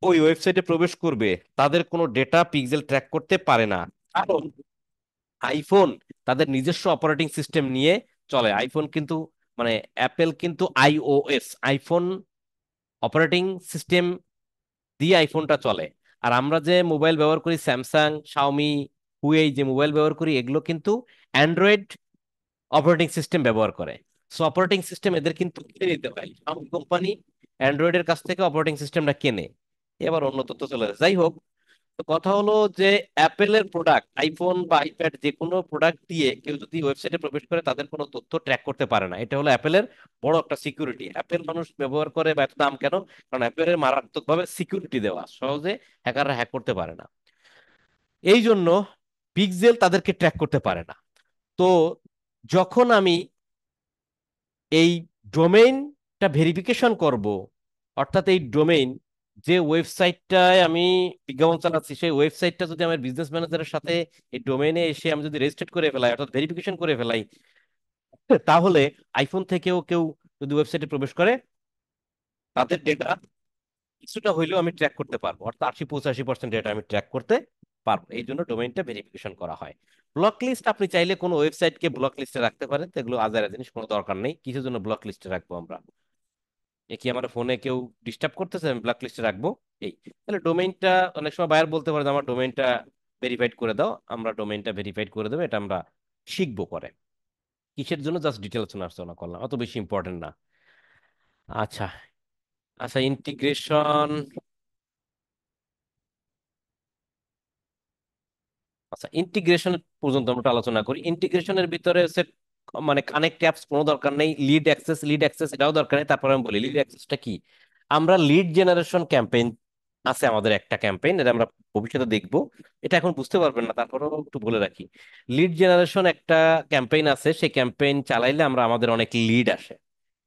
ওই ওয়েবসাইটে প্রবেশ করবে, তাদের কোনো ডেটা পিক্সেল ট্র্যাক করতে পারে না। কারণ আইফোন তাদের নিজস্ব অপারেটিং সিস্টেম নিয়ে চলে। আইফোন কিন্তু মানে অ্যাপেল কিন্তু আইওএস, আইফোন অপারেটিং সিস্টেম দিয়ে আইফোনটা চলে। আর আমরা যে মোবাইল ব্যবহার করি, স্যামসাং, শাওমি, হুয়েই যে মোবাইল ব্যবহার করি, এগুলো কিন্তু অ্যান্ড্রয়েড অপারেটিং সিস্টেম ব্যবহার করে। সো অপারেটিং সিস্টেম এদের কিন্তু কিনে নিতে হয়, শাওমি কোম্পানি অ্যান্ড্রয়েডের কাছ থেকে অপারেটিং সিস্টেমটা কেনে। এবার অন্য তথ্য চলে যায়, যাই হোক। তো কথা হলো যে অ্যাপেলের প্রোডাক্ট, আইফোন বা আইপ্যাড যে কোনো প্রোডাক্ট দিয়ে কেউ যদি ওয়েবসাইটে প্রবেশ করে তাদের কোনো তথ্য ট্র্যাক করতে পারে না। এটা হলো অ্যাপেলের বড় একটা সিকিউরিটি। অ্যাপেল মানুষ ব্যবহার করে বা এত দাম কেন? কারণ অ্যাপেলের মারাত্মকভাবে সিকিউরিটি দেওয়া, সহজে হ্যাকাররা হ্যাক করতে পারে না। এই জন্য পিক্সেল তাদেরকে ট্র্যাক করতে পারে না। তো যখন আমি এই ডোমেইনটা ভেরিফিকেশন করব, অর্থাৎ এই ডোমেইন যে ওয়েবসাইটটায় আমি বিজ্ঞাপন চালাচ্ছি, সেই ওয়েবসাইটটা যদি আমার বিজনেস ম্যানেজারের সাথে এই ডোমেইনে এসে আমি যদি রেজিস্টার করে ফেলাই, অর্থাৎ ভেরিফিকেশন করে ফেলাই, তাহলে আইফোন থেকেও কেউ যদি ওয়েবসাইটে প্রবেশ করে তাদের ডেটা কিছুটা হইলেও আমি ট্র্যাক করতে পারবো, অর্থাৎ 80-85% ডেটা আমি ট্র্যাক করতে পারবো। এই জন্য ডোমেইনটা ভেরিফিকেশন করা হয়। ব্লক লিস্ট, আপনি চাইলে কোনো ওয়েবসাইটকে ব্লক লিস্টে রাখতে পারেন, তো এগুলো আজারা জিনিস, কোনো দরকার নেই। কিসের জন্য ব্লক লিস্টে রাখবো আমরা? এ কি আমার ফোনে কেউ ডিস্টার্ব করতেছে, আমি ব্ল্যাক লিস্টে রাখবো? এই তাহলে ডোমেইনটা, অনেক সময় বায়ার বলতে পারে যে আমার ডোমেইনটা ভেরিফাইড করে দাও, আমরা ডোমেইনটা ভেরিফাইড করে দেবো। এটা আমরা শিখবো পরে কিসের জন্য, জাস্ট ডিটেলস আলোচনা করলাম, অত বেশি ইম্পর্টেন্ট না। আচ্ছা, আচ্ছা, ইন্টিগ্রেশন। আচ্ছা, ইন্টিগ্রেশন পর্যন্ত আমরা একটু আলোচনা করি। ইন্টিগ্রেশনের ভিতরে হচ্ছে মানে কানেক্ট অ্যাপস কোনো দরকার নেই, লিড অ্যাক্সেস, লিড অ্যাক্সেস এটাও দরকার নেই। তারপরে আমি বলি লিড অ্যাক্সেসটা কি। আমরা লিড জেনারেশন ক্যাম্পেইন আছে আমাদের একটা ক্যাম্পেইন, এটা আমরা ভবিষ্যতে দেখব। এটা এখন বুঝতে পারবেন না, তারপরেও একটু বলে রাখি। লিড জেনারেশন একটা ক্যাম্পেইন আছে, সেই ক্যাম্পেইন চালাইলে আমাদের অনেক লিড আসে,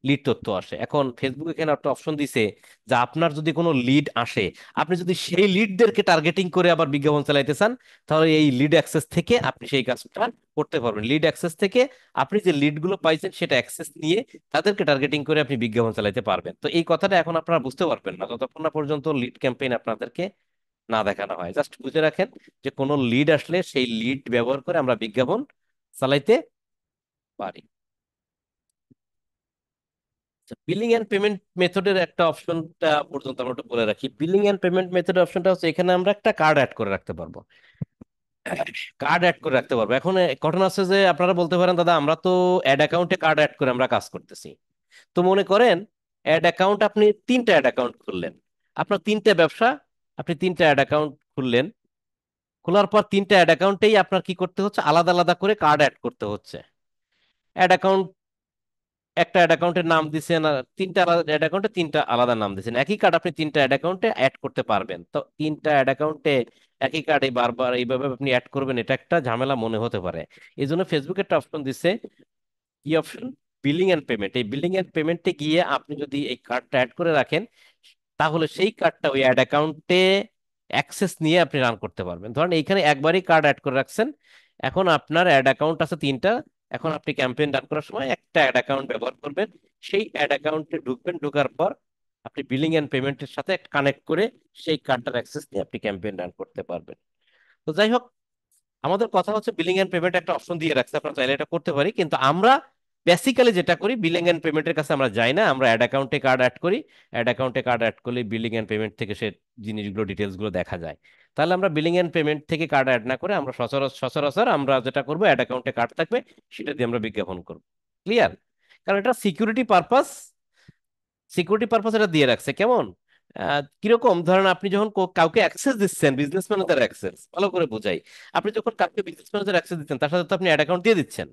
লিড তথ্য আসে। এখন ফেসবুক এখানে একটা অপশন দিছে যে আপনার যদি কোনো লিড আসে, আপনি যদি সেই লিডদেরকে টার্গেটিং করে আবার বিজ্ঞাপন চালাইতে চান, তাহলে এই লিড অ্যাক্সেস থেকে আপনি সেই কাজটা করতে পারবেন। লিড অ্যাক্সেস থেকে আপনি যে লিডগুলো পাইছেন সেটা অ্যাক্সেস নিয়ে তাদেরকে টার্গেটিং করে আপনি বিজ্ঞাপন চালাইতে পারবেন। তো এই কথাটা এখন আপনারা বুঝতে পারবেন না যতক্ষণ না পর্যন্ত লিড ক্যাম্পেইন আপনাদেরকে না দেখানো হয়। জাস্ট বুঝে রাখেন যে কোনো লিড আসলে সেই লিড ব্যবহার করে আমরা বিজ্ঞাপন চালাইতে পারি। বিলিং এন্ড পেমেন্ট মেথডের একটা অপশনটা পর্যন্ত আমরা একটু বলে রাখি। বিলিং এন্ড পেমেন্ট মেথডের অপশনটা হচ্ছে এখানে আমরা একটা কার্ড অ্যাড করে রাখতে পারবো, কার্ড অ্যাড করে রাখতে পারবো। এখন ঘটনা আছে যে আপনারা বলতে পারেন দাদা আমরা তো অ্যাড অ্যাকাউন্টে কার্ড অ্যাড করে আমরা কাজ করতেছি। তো মনে করেন অ্যাড অ্যাকাউন্ট, আপনি তিনটা অ্যাড অ্যাকাউন্ট খুললেন, আপনার তিনটা ব্যবসা, আপনি তিনটা অ্যাড অ্যাকাউন্ট খুললেন। খোলার পর তিনটা অ্যাড অ্যাকাউন্টেই আপনার কি করতে হচ্ছে, আলাদা আলাদা করে কার্ড অ্যাড করতে হচ্ছে। অ্যাড অ্যাকাউন্ট, একটা অ্যাড অ্যাকাউন্টের নাম দিচ্ছেন, আর তিনটা আলাদা অ্যাড অ্যাকাউন্টে তিনটা আলাদা নাম দিচ্ছেন। একই কার্ড আপনি তিনটা অ্যাড অ্যাকাউন্টে অ্যাড করতে পারবেন। তো তিনটা অ্যাড অ্যাকাউন্টে একই কার্ডে বারবার এইভাবে আপনি অ্যাড করবেন, এটা একটা ঝামেলা মনে হতে পারে। এই জন্য ফেসবুক একটা অপশন দিচ্ছে, কি অপশন? Billing and payment. এই বিলিং এন্ড পেমেন্টে গিয়ে আপনি যদি এই কার্ডটা অ্যাড করে রাখেন, তাহলে সেই কার্ডটা ওই অ্যাড অ্যাকাউন্টে অ্যাক্সেস নিয়ে আপনি রান করতে পারবেন। ধরেন এইখানে একবারই কার্ড অ্যাড করে রাখছেন, এখন আপনার অ্যাড অ্যাকাউন্ট আছে তিনটা, এখন আপনি ক্যাম্পেইন রান করার সময় একটা অ্যাড অ্যাকাউন্ট ব্যবহার করবেন। সেই অ্যাড অ্যাকাউন্টে ঢুকবেন, ঢোকার পর আপনি বিলিং এন্ড পেমেন্টের সাথে কানেক্ট করে সেই কার্ডটার অ্যাক্সেস নিয়ে আপনি ক্যাম্পেইন রান করতে পারবেন। তো যাই হোক, আমাদের কথা হচ্ছে বিলিং এন্ড পেমেন্ট একটা অপশন দিয়ে রাখছে, আপনারা চাইলে এটা করতে পারি, কিন্তু আমরা বেসিক্যালি যেটা করি বিলিং এন্ড পেমেন্টের কাছে আমরা যাই না, আমরা অ্যাড অ্যাকাউন্টে কার্ড অ্যাড করি। অ্যাড অ্যাকাউন্টে কার্ড অ্যাড করলে বিলিং এন্ড পেমেন্ট থেকে সে জিনিসগুলো, ডিটেলস গুলো দেখা যায়। তাহলে আমরা বিলিং এন্ড পেমেন্ট থেকে কার্ড অ্যাড না করে আমরা সচরাচর আমরা যেটা করবো, অ্যাড অ্যাকাউন্টে কার্ড থাকবে, সেটা দিয়ে আমরা বিজ্ঞাপন করবো। ক্লিয়ার? কারণ এটা সিকিউরিটি পারপাস, সিকিউরিটি পারপাস এটা দিয়ে রাখছে। কেমন কিরকম, ধরেন আপনি যখন কাউকে অ্যাক্সেস দিচ্ছেন, বিজনেস ম্যানেজার অ্যাক্সেস, ভালো করে বোঝাই, আপনি যখন কাউকে বিজনেস ম্যানেজার অ্যাক্সেস দিচ্ছেন তার সাথে তো আপনি অ্যাড অ্যাকাউন্ট দিয়ে দিচ্ছেন।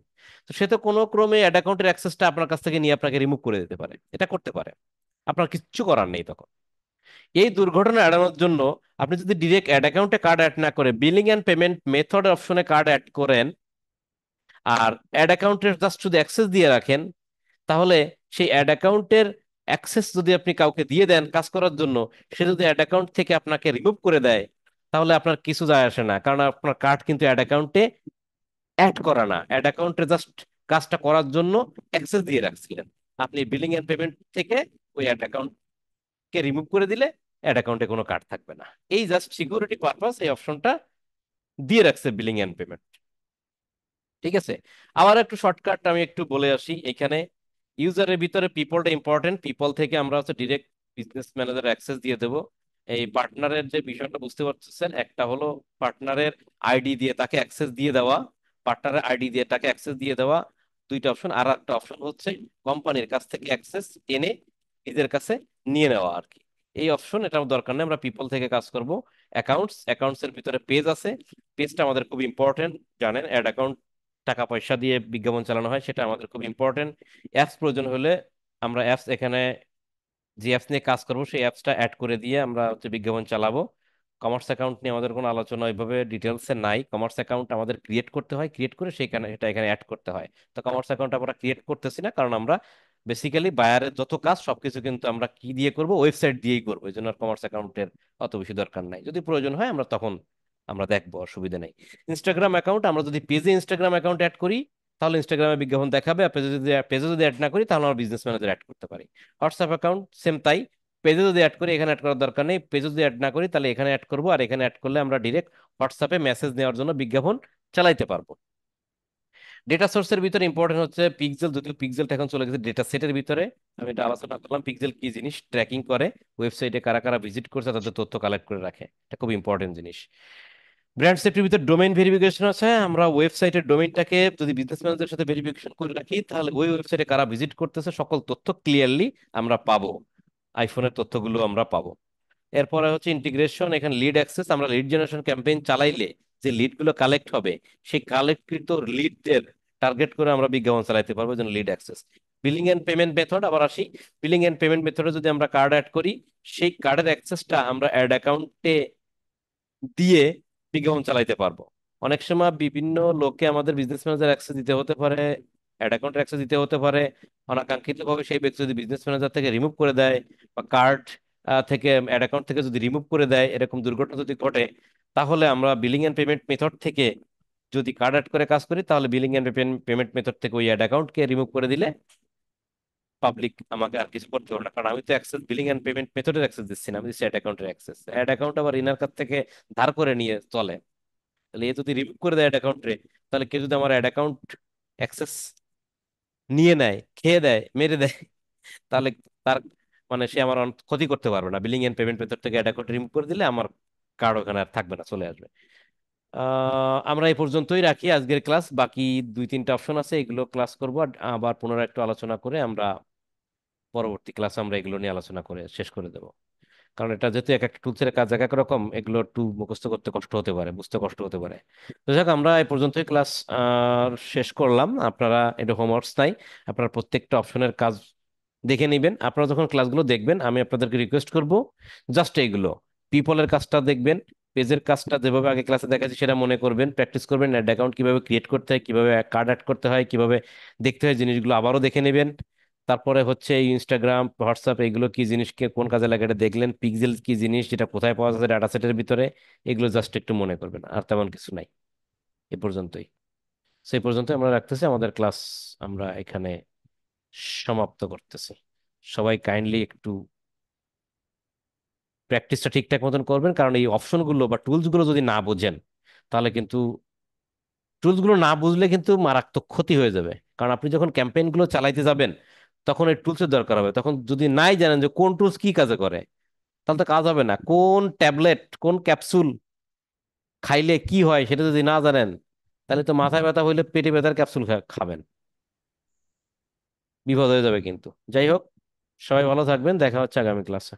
তো সে তো কোনো ক্রমে অ্যাড অ্যাকাউন্টের অ্যাক্সেসটা আপনার কাছ থেকে নিয়ে আপনাকে রিমুভ করে দিতে পারে, এটা করতে পারে, আপনার কিচ্ছু করার নেই তখন। এই দুর্ঘটনা এড়ানোর জন্য আপনি যদি ডিরেক্ট অ্যাড অ্যাকাউন্টে কার্ড অ্যাড না করে বিলিং অ্যান্ড পেমেন্ট মেথড অপশনে কার্ড অ্যাড করেন আর অ্যাড অ্যাকাউন্টের জাস্ট শুধু অ্যাক্সেস দিয়ে রাখেন, তাহলে সেই অ্যাড অ্যাকাউন্টের অ্যাক্সেস যদি আপনি কাউকে দিয়ে দেন কাজ করার জন্য, সে যদি অ্যাড অ্যাকাউন্ট থেকে আপনাকে রিমুভ করে দেয়, তাহলে আপনার কিছু যায় আসে না, কারণ আপনার কার্ড কিন্তু অ্যাড অ্যাকাউন্টে অ্যাড করা না, অ্যাড অ্যাকাউন্টে জাস্ট কাজটা করার জন্য অ্যাক্সেস দিয়ে রাখছিলেন। আপনি বিলিং এন্ড পেমেন্ট থেকে ওই অ্যাড অ্যাকাউন্টকে রিমুভ করে দিলে অ্যাড অ্যাকাউন্টে কোনো কার্ড থাকবে না। এই জাস্ট সিকিউরিটি পারপাস এই অপশনটা দিয়ে রাখছে বিলিং এন্ড পেমেন্ট। ঠিক আছে, আবার একটু শর্টকাট আমি একটু বলে আসি এখানে। ইউজারের ভিতরে পিপলটা ইম্পর্টেন্ট, পিপল থেকে আমরা হচ্ছে ডিরেক্ট বিজনেস ম্যানেজার অ্যাক্সেস দিয়ে দেবো। এই পার্টনারের যে বিষয়টা বুঝতে পারতেছেন, একটা হলো পার্টনারের আইডি দিয়ে তাকে অ্যাক্সেস দিয়ে দেওয়া, পার্টনারের আইডি দিয়ে তাকে অ্যাক্সেস দিয়ে দেওয়া, দুইটা অপশন। আর একটা অপশন হচ্ছে কোম্পানির কাছ থেকে অ্যাক্সেস এনে নিজের কাছে নিয়ে নেওয়া আর কি। এই অপশন এটা দরকার নেই, আমরা পিপল থেকে কাজ করব। অ্যাকাউন্টস এর ভিতরে পেজ আছে, পেজটা আমাদের খুব ইম্পর্টেন্ট। জানেন অ্যাড অ্যাকাউন্ট টাকা পয়সা দিয়ে বিজ্ঞাপন চালানো হয়, সেটা আমাদের খুব ইম্পর্টেন্ট। অ্যাপস প্রয়োজন হলে আমরা অ্যাপস এখানে যে অ্যাপস নিয়ে কাজ করবো সেই অ্যাপসটা অ্যাড করে দিয়ে আমরা হচ্ছে বিজ্ঞাপন চালাবো। কমার্স অ্যাকাউন্ট নিয়ে আমাদের কোনো আলোচনা ওইভাবে ডিটেলসে নাই। কমার্স অ্যাকাউন্ট আমাদের ক্রিয়েট করতে হয়, ক্রিয়েট করে সেখানে এটা এখানে অ্যাড করতে হয়। তো কমার্স অ্যাকাউন্ট আমরা ক্রিয়েট করতেছি না, কারণ আমরা বেসিক্যালি বায়ারের যত কাজ সবকিছু কিন্তু আমরা কি দিয়ে করব, ওয়েবসাইট দিয়েই করবো। এই জন্য কমার্স অ্যাকাউন্টের অত বেশি দরকার নাই। যদি প্রয়োজন হয় আমরা তখন আমরা দেখবো, অসুবিধা নেই। ইনস্টাগ্রাম অ্যাকাউন্ট আমরা যদি পেজে ইনস্টাগ্রাম অ্যাকাউন্ট অ্যাড করি তাহলে ইনস্টাগ্রামে বিজ্ঞাপন দেখাবে, আর পেজে যদি অ্যাড না করি তাহলে আমরা বিজনেস ম্যানেজার অ্যাড করতে পারি। হোয়াটসঅ্যাপ অ্যাকাউন্ট সেম তাই, পেজে যদি অ্যাড করি এখানে অ্যাড করার দরকার নেই, পেজে যদি অ্যাড না করি তাহলে এখানে অ্যাড করবো, আর এখানে অ্যাড করলে আমরা ডিরেক্ট হোয়াটসঅ্যাপে মেসেজ নেওয়ার জন্য বিজ্ঞাপন চালাইতে পারবো। ডেটা সোর্সের ভিতরে ইম্পর্টেন্ট হচ্ছে পিক্সেল, যদিও পিক্সেলটা এখন চলে গেছে ডেটা সেটের ভিতরে। আমি এটা আলোচনা করলাম পিক্সেল কি জিনিস, ট্র্যাকিং করে ওয়েবসাইটে কারা কারা ভিজিট করছে তাদের তথ্য কালেক্ট করে রাখে, এটা খুব ইম্পর্টেন্ট জিনিস। ব্র্যান্ড সেফটির ভিতরে ডোমেইন ভেরিফিকেশন আছে, আমরা ওয়েবসাইটের ডোমেইনটাকে যদি বিজনেস ম্যানেজারের সাথে ভেরিফিকেশন করে রাখি তাহলে ওই ওয়েবসাইটে কারা ভিজিট করতেছে সকল তথ্য ক্লিয়ারলি আমরা পাবো, আইফোনের তথ্যগুলো আমরা পাবো। এরপরে হচ্ছে ইন্টিগ্রেশন, এখানে লিড অ্যাক্সেস, আমরা লিড জেনারেশন ক্যাম্পেইন চালাইলে যে লিডগুলো কালেক্ট হবে সেই কালেক্টকৃত লিডদের টার্গেট করে আমরা বিজ্ঞাপন চালাইতে পারবো, যেন lead access. Billing and payment method, আবার আসি বিলিং এন্ড পেমেন্ট মেথডে যদি আমরা কার্ড অ্যাড করি সেই কার্ডের অ্যাক্সেসটা আমরা অ্যাড অ্যাকাউন্টে দিয়ে বিজ্ঞাপন চালাইতে পারবো। অনেক সময় বিভিন্ন লোককে আমাদের বিজনেস ম্যানেজার অ্যাক্সেস দিতে হতে পারে, অ্যাড অ্যাকাউন্টের অ্যাক্সেস দিতে হতে পারে। অনাকাঙ্ক্ষিত ভাবে সেই ব্যক্তি যদি বিজনেস ম্যানেজার থেকে রিমুভ করে দেয় বা কার্ড থেকে অ্যাড অ্যাকাউন্ট থেকে যদি রিমুভ করে দেয়, এরকম দুর্ঘটনা যদি ঘটে, তাহলে আমরা বিলিং এন্ড পেমেন্ট মেথড থেকে যদি কার্ড অ্যাড করে কাজ করি তাহলে বিলিং এন্ড পেমেন্ট মেথড থেকে ওই অ্যাড অ্যাকাউন্টকে রিমুভ করে দিলে পাবলিক আমাকে আর কিছু করতে হবে না, কারণ আমি তো অ্যাক্সেস বিলিং এন্ড পেমেন্ট মেথডের অ্যাক্সেস দিচ্ছি না, আমি দিচ্ছি অ্যাড অ্যাকাউন্টের অ্যাক্সেস। অ্যাড অ্যাকাউন্ট আবার ইনার কাছ থেকে ধার করে নিয়ে চলে, তাহলে এ যদি রিমুভ করে দেয় অ্যাড অ্যাকাউন্টে, তাহলে কেউ যদি আমার অ্যাড অ্যাকাউন্ট অ্যাক্সেস নিয়ে নেয়, খেয়ে দেয়, মেরে দেয়, তাহলে তার মানে সে আমার ক্ষতি করতে পারবে না। বিলিং এন্ড পেমেন্ট মেথড থেকে অ্যাড অ্যাকাউন্ট রিমুভ করে দিলে আমার কার্ড ওখানে আর থাকবে না, চলে আসবে। আমরা এই পর্যন্তই রাখি আজকের ক্লাস। বাকি দুই তিনটা অপশন আছে, এগুলো ক্লাস করবো, আর আবার পুনরায় একটু আলোচনা করে আমরা পরবর্তী ক্লাসে আমরা এগুলো নিয়ে আলোচনা করে শেষ করে দেবো। কারণ এটা যেহেতু এক একটা টুলসের কাজ এক এক রকম, এগুলো একটু মুখস্থ করতে কষ্ট হতে পারে, বুঝতে কষ্ট হতে পারে। তো যাক, আমরা এই পর্যন্তই ক্লাস শেষ করলাম। আপনারা এটা হোমওয়ার্কস নাই, আপনারা প্রত্যেকটা অপশনের কাজ দেখে নেবেন। আপনারা যখন ক্লাসগুলো দেখবেন আমি আপনাদেরকে রিকোয়েস্ট করব জাস্ট এইগুলো পিপলের কাজটা দেখবেন, পেজের কাজটা যেভাবে আগে ক্লাসে দেখাচ্ছি সেটা মনে করবেন, প্র্যাকটিস করবেন। অ্যাড অ্যাকাউন্ট কিভাবে ক্রিয়েট করতে হয়, কিভাবে কার্ড অ্যাড করতে হয়, কিভাবে দেখতে হয়, জিনিসগুলো আবারও দেখে নেবেন। তারপরে হচ্ছে এই ইনস্টাগ্রাম হোয়াটসঅ্যাপ এগুলো কি জিনিস, কোন কাজে লাগে এটা দেখলেন। পিক্সেল কি জিনিস, যেটা কোথায় পাওয়া যাচ্ছে ডাটা সেটের ভিতরে, এগুলো জাস্ট একটু মনে করবেন, আর তেমন কিছু নাই। এ পর্যন্তই, সেই পর্যন্ত আমরা রাখতেছি আমাদের ক্লাস, আমরা এখানে সমাপ্ত করতেছি। সবাই কাইন্ডলি একটু প্র্যাকটিসটা ঠিকঠাক মতন করবেন, কারণ এই অপশনগুলো বা টুলসগুলো যদি না বোঝেন তাহলে কিন্তু, টুলসগুলো না বুঝলে কিন্তু মারাত্মক ক্ষতি হয়ে যাবে। কারণ আপনি যখন ক্যাম্পেইনগুলো চালাইতে যাবেন তখন এই টুলসের দরকার হবে, তখন যদি নাই জানেন যে কোন টুলস কি কাজে করে তাহলে তো কাজ হবে না। কোন ট্যাবলেট কোন ক্যাপসুল খাইলে কি হয় সেটা যদি না জানেন, তাহলে তো মাথায় ব্যথা হইলে পেটে ব্যথার ক্যাপসুল খাবেন, বিপদ হয়ে যাবে কিন্তু। যাই হোক, সবাই ভালো থাকবেন, দেখা হচ্ছে আগামী ক্লাসে।